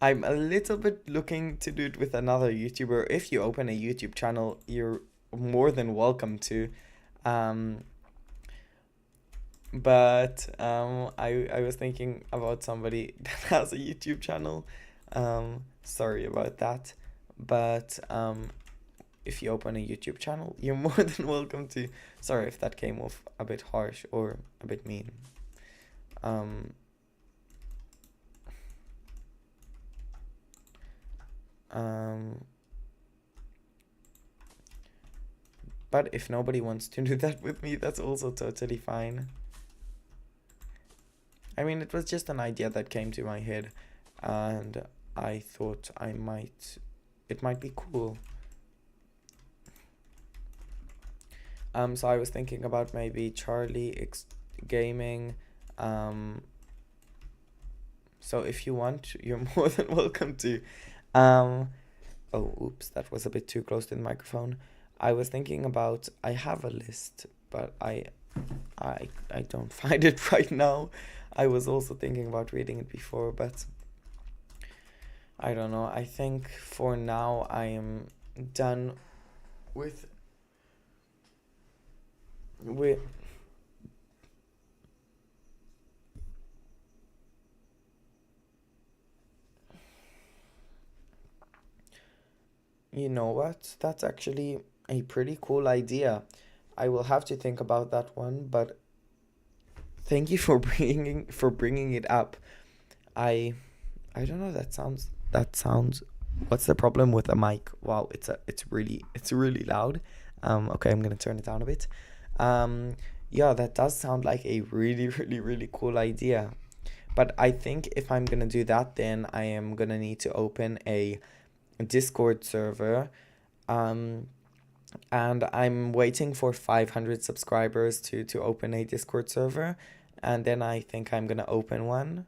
I'm a little bit looking to do it with another YouTuber. If you open a YouTube channel, you're more than welcome to. Um, but I was thinking about somebody that has a YouTube channel. Sorry about that. But if you open a YouTube channel, you're more than welcome to. Sorry if that came off a bit harsh or a bit mean. Um, um, but if nobody wants to do that with me, that's also totally fine. I mean, it was just an idea that came to my head, and I thought it might be cool. So I was thinking about maybe Charlie X Gaming. So if you want, you're more than welcome to. Um, oh, oops, that was a bit too close to the microphone. I was thinking about, I have a list, but I don't find it right now. I was also thinking about reading it before, but I don't know. I think for now I am done with with you know what? That's actually a pretty cool idea. I will have to think about that one, but thank you for bringing it up. I I don't know, that sounds what's the problem with the mic? Wow, it's really loud. Okay, I'm going to turn it down a bit. Um yeah, that does sound like a really really cool idea. But I think if I'm going to do that, then I am going to need to open a Discord server. Um, and I'm waiting for 500 subscribers to open a Discord server, and then I think I'm gonna open one.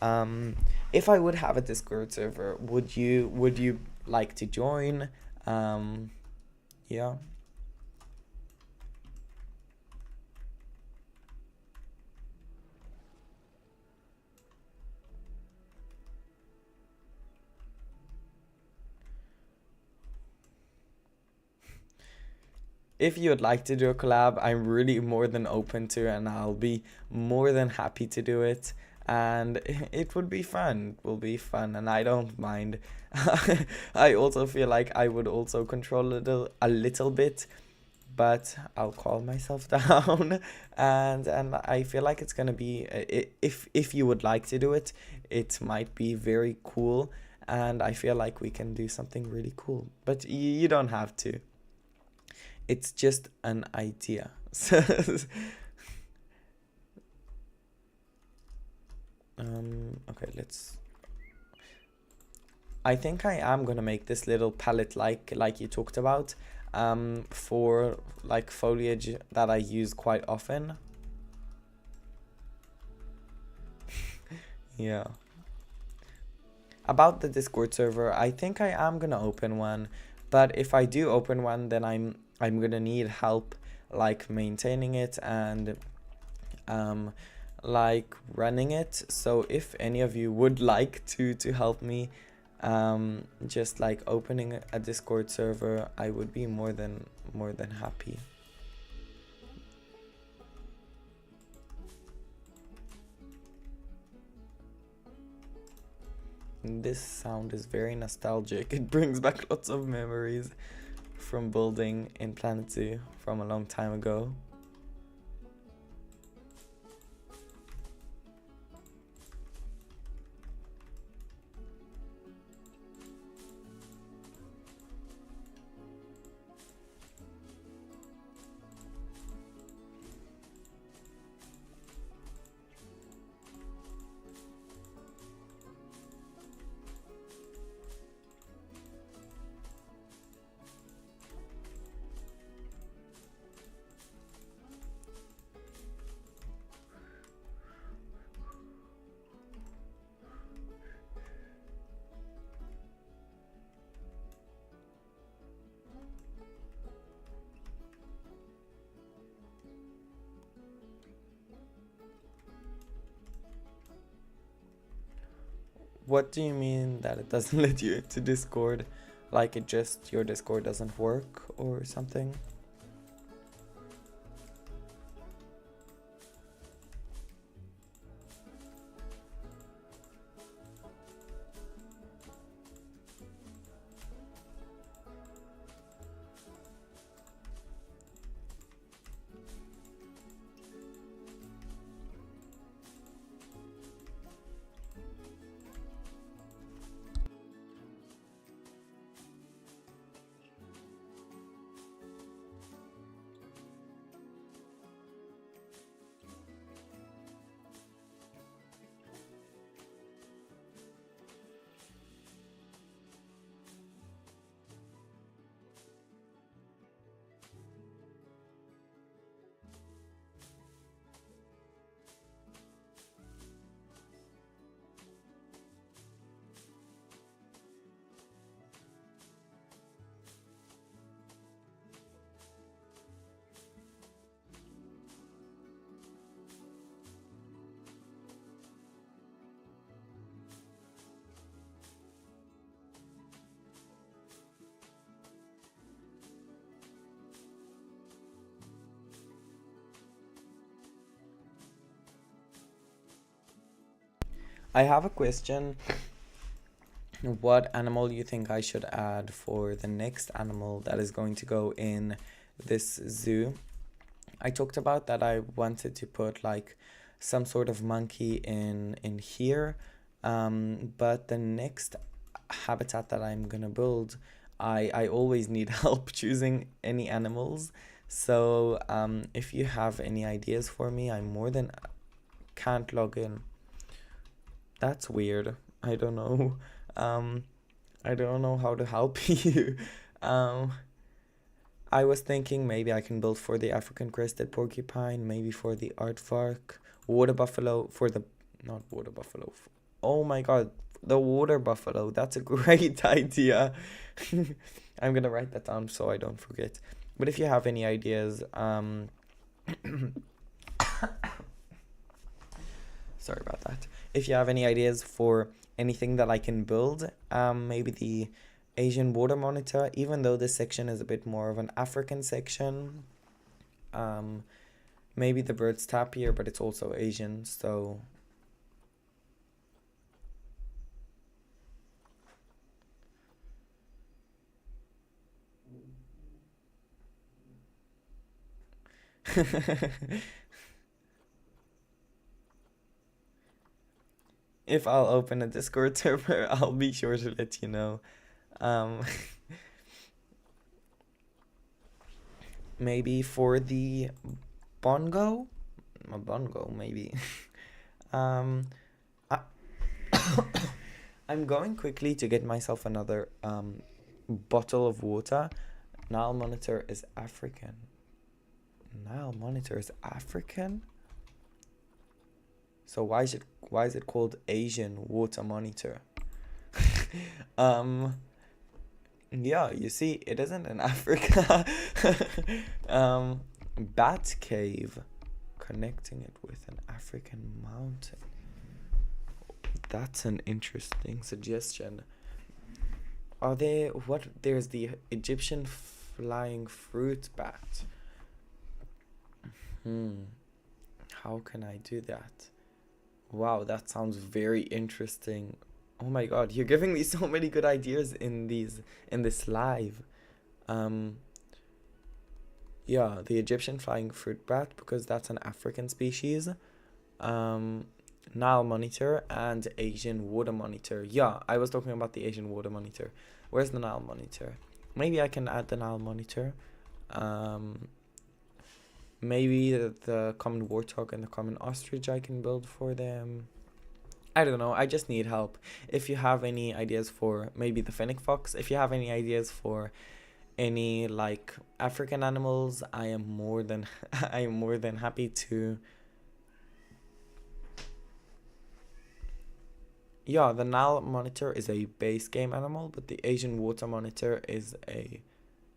Um, if I would have a Discord server, would you like to join? Um, yeah. If you'd like to do a collab, I'm really more than open to, and I'll be more than happy to do it. And it would be fun. It will be fun, and I don't mind. I also feel like I would also control a little bit, but I'll calm myself down. And I feel like it's gonna be, if you would like to do it, it might be very cool, and I feel like we can do something really cool. But you don't have to. It's just an idea. Okay, let's. I think I am gonna make this little palette like you talked about, for like foliage that I use quite often. Yeah. About the Discord server, I think I am gonna open one, but if I do open one, then I'm gonna need help like maintaining it and um like running it. So if any of you would like to help me just like opening a Discord server, I would be more than happy. This sound is very nostalgic. It brings back lots of memories from building in Planet Zoo from a long time ago. What do you mean that it doesn't let you into Discord? Like it just, your Discord doesn't work or something? I have a question. What animal you think I should add for the next animal that is going to go in this zoo? I talked about that I wanted to put like some sort of monkey in here, but the next habitat that I'm gonna build, I always need help choosing any animals. So if you have any ideas for me, I'm more than can't log in. That's weird. I don't know. Um, I don't know how to help you. Um, I was thinking maybe I can build for the African crested porcupine, maybe for the aardvark, water buffalo for the, not water buffalo. Oh my God, the water buffalo. That's a great idea. I'm gonna write that down so I don't forget. But if you have any ideas, sorry about that. If you have any ideas for anything that I can build, maybe the Asian water monitor, even though this section is a bit more of an African section. Um, maybe the bird's tapir, but it's also Asian, so If I'll open a Discord server, I'll be sure to let you know. Um, maybe for the bongo, a bongo maybe. Um, I, I'm going quickly to get myself another bottle of water. Nile monitor is African. Nile monitor is African. So why is it called Asian water monitor? um, yeah, you see, it isn't in Africa. um, Bat cave, connecting it with an African mountain. That's an interesting suggestion. Are there what? There's the Egyptian flying fruit bat. Hmm. How can I do that? Wow, that sounds very interesting. Oh my god, you're giving me so many good ideas in this live. Um yeah, the Egyptian flying fruit bat because that's an African species. Um Nile monitor and Asian water monitor. Yeah, I was talking about the Asian water monitor. Where's the Nile monitor? Maybe I can add the Nile monitor. Um Maybe the common warthog and the common ostrich I can build for them. I don't know. I just need help. If you have any ideas for maybe the fennec fox, if you have any ideas for any like African animals, I am more than I am more than happy to. Yeah, the Nile monitor is a base game animal, but the Asian water monitor is a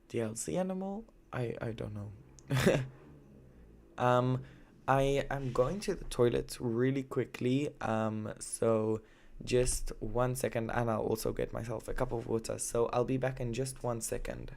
DLC animal. I don't know. Um, I am going to the toilet really quickly. So just 1 second, and I'll also get myself a cup of water. So I'll be back in just 1 second.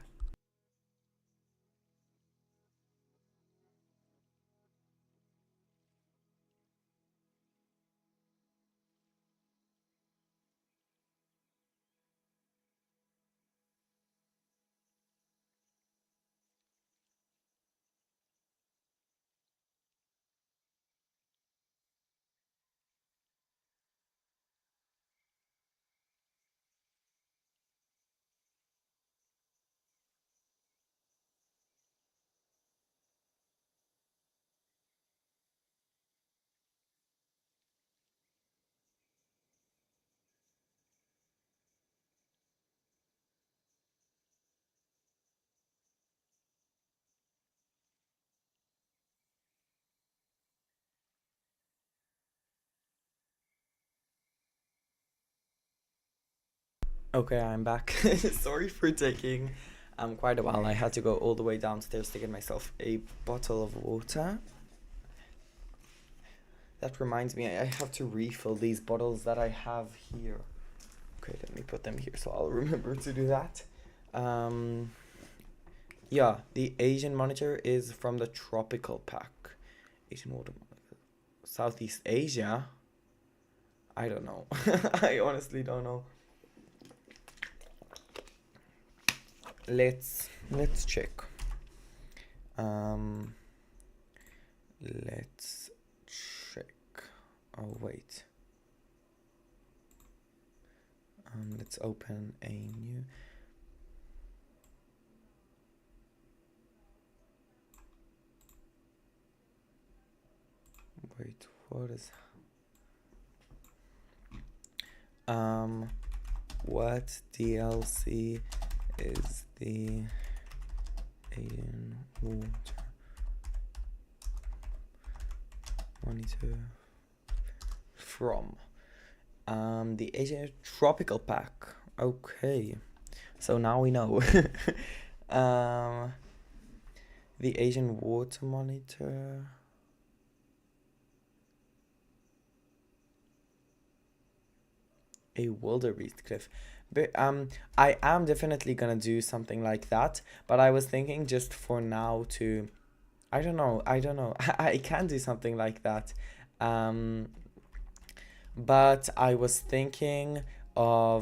Okay, I'm back. Sorry for taking quite a while. I had to go all the way downstairs to get myself a bottle of water. That reminds me, I have to refill these bottles that I have here. Okay, let me put them here so I'll remember to do that. Um, yeah, the Asian monitor is from the tropical pack. Asian water monitor. Southeast Asia? I don't know. I honestly don't know. Let's check. Um, let's check. Oh wait. Let's open a new. Wait, what is? What DLC is the Asian water monitor from? The Asian tropical pack. Okay, so now we know. um, the Asian water monitor. A wildebeest cliff. But I am definitely gonna do something like that. But I was thinking just for now to, I don't know. I can do something like that. Um, but I was thinking of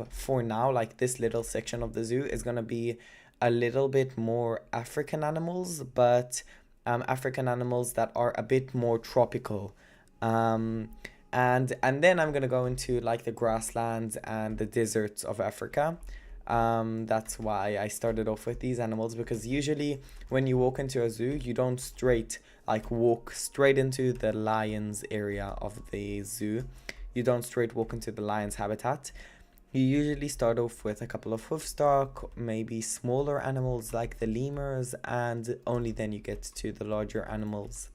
for now, like this little section of the zoo is gonna be a little bit more African animals, but African animals that are a bit more tropical. Um, and then I'm gonna go into like the grasslands and the deserts of Africa. That's why I started off with these animals, because usually when you walk into a zoo, you don't walk straight into the lions area of the zoo. You don't straight walk into the lion's habitat. You usually start off with a couple of hoofstock, maybe smaller animals like the lemurs, and only then you get to the larger animals.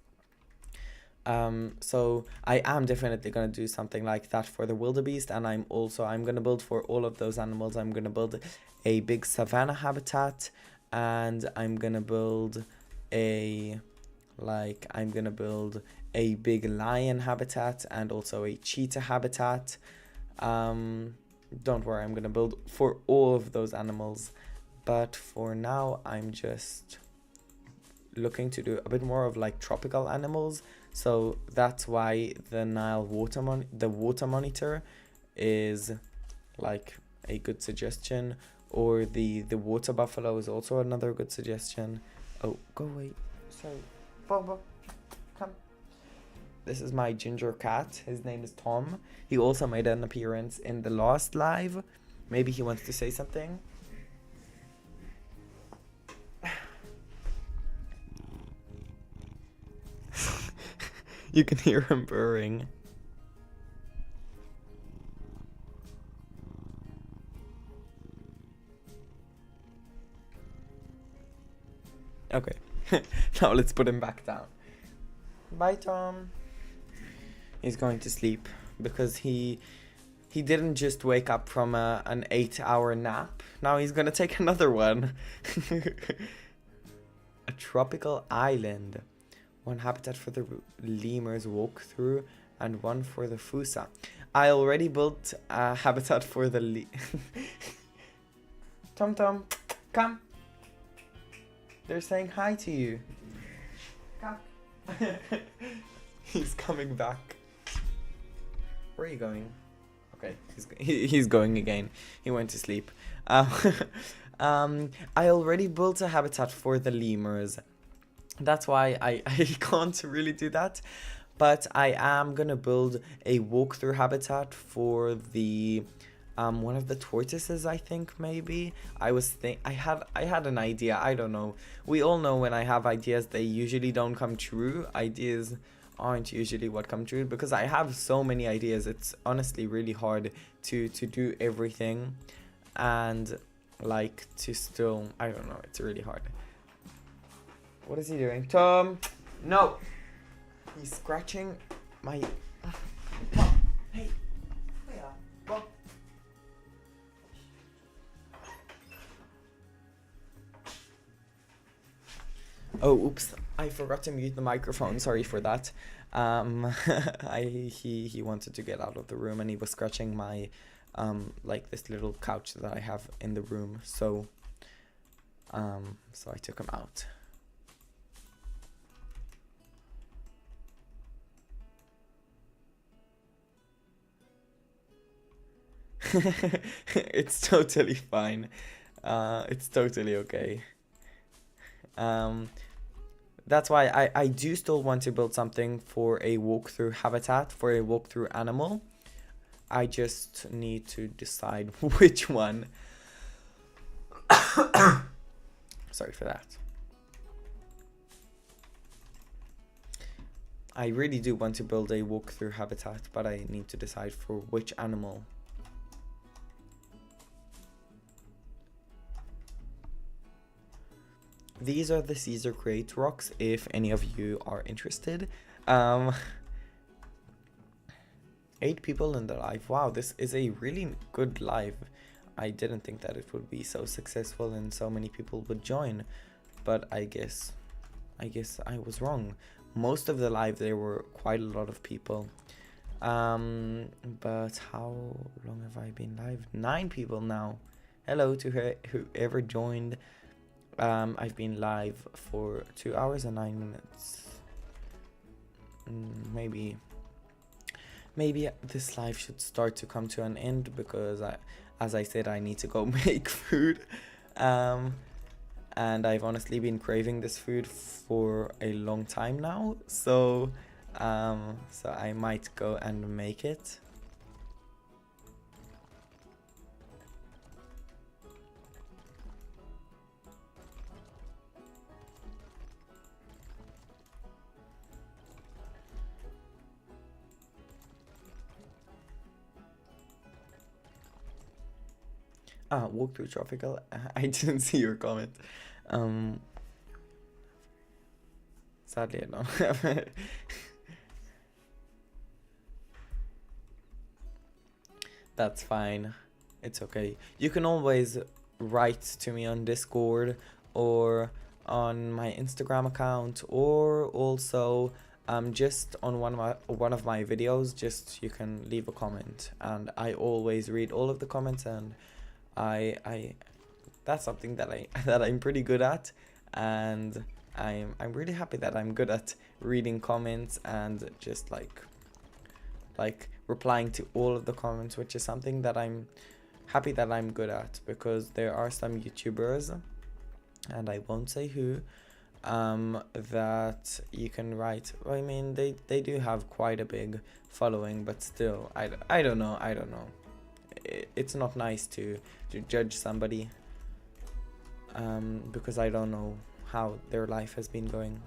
So I am definitely gonna do something like that for the wildebeest, and I'm gonna build for all of those animals. I'm gonna build a big savanna habitat, and I'm gonna build a big lion habitat and also a cheetah habitat. Don't worry, I'm gonna build for all of those animals, but for now I'm just looking to do a bit more of like tropical animals. So that's why the Nile water monitor is like a good suggestion, or the water buffalo is also another good suggestion. Oh, go away. Sorry. Bobo, come. This is my ginger cat. His name is Tom. He also made an appearance in the last live. Maybe he wants to say something. You can hear him purring. Okay, now let's put him back down. Bye, Tom. He's going to sleep because he didn't just wake up from an 8-hour nap. Now he's gonna take another one. A tropical island. One habitat for the lemurs walk through, and one for the fusa. I already built a habitat for the Tom, come. They're saying hi to you. Come. He's coming back. Where are you going? Okay, he's going again. He went to sleep. I already built a habitat for the lemurs. That's why I can't really do that. But I am gonna build a walkthrough habitat for the one of the tortoises, I think. Maybe I had an idea. I don't know. We all know when I have ideas, they usually don't come true. Ideas aren't usually what come true, because I have so many ideas. It's honestly really hard to do everything, and like to still, I don't know, it's really hard. What is he doing? Tom! No! He's scratching my... Mom, hey! Mom. Oh, oops. I forgot to mute the microphone. Sorry for that. He wanted to get out of the room, and he was scratching my, like this little couch that I have in the room. So I took him out. It's totally fine. It's totally okay. That's why I do still want to build something for a walkthrough habitat, for a walkthrough animal. I just need to decide which one. Sorry for that. I really do want to build a walkthrough habitat, but I need to decide for which animal. These are the Caesar Crate rocks, if any of you are interested. 8 people in the live. Wow, this is a really good live. I didn't think that it would be so successful and so many people would join, but I guess I was wrong. Most of the live there were quite a lot of people. But how long have I been live? 9 people now. Hello to whoever joined. I've been live for 2 hours and 9 minutes. Maybe this live should start to come to an end, because as I said, I need to go make food. and I've honestly been craving this food for a long time now. So I might go and make it. Walk through tropical. I didn't see your comment. Um, Sadly, I don't have it. That's fine. It's okay. You can always write to me on Discord or on my Instagram account, or also just on one of my videos. Just you can leave a comment, and I always read all of the comments, and I that's something that I that I'm pretty good at, and I'm really happy that I'm good at reading comments and just like replying to all of the comments, which is something that I'm happy that I'm good at, because there are some YouTubers, and I won't say who, that you can write. I mean, they do have quite a big following, but still, I don't know. It's not nice to judge somebody, because I don't know how their life has been going.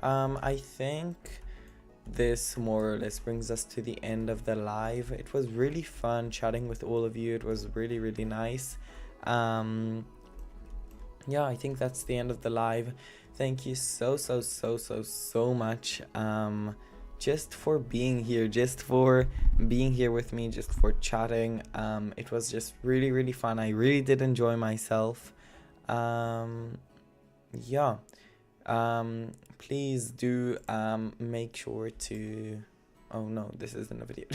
I think this more or less brings us to the end of the live. It was really fun chatting with all of you. It was really, really nice. Yeah, I think that's the end of the live. Thank you so much, just for being here, just for being here with me, just for chatting. It was just really, really fun. I really did enjoy myself. Yeah. Please do make sure to, oh no, this isn't a video.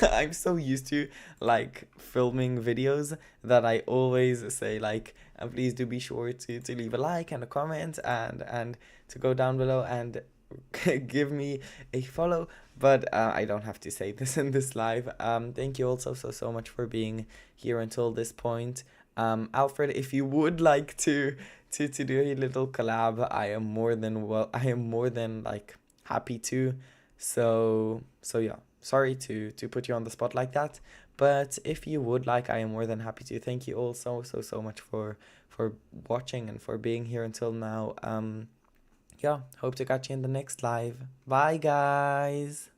I'm so used to like filming videos that I always say like, please do be sure to leave a like and a comment, and to go down below and give me a follow. But I don't have to say this in this live. Thank you also so much for being here until this point. Alfred, if you would like to do a little collab, I am more than like happy to. So yeah, sorry to put you on the spot like that, but if you would like, I am more than happy to. Thank you all so much for watching and for being here until now. Yeah, hope to catch you in the next live. Bye guys.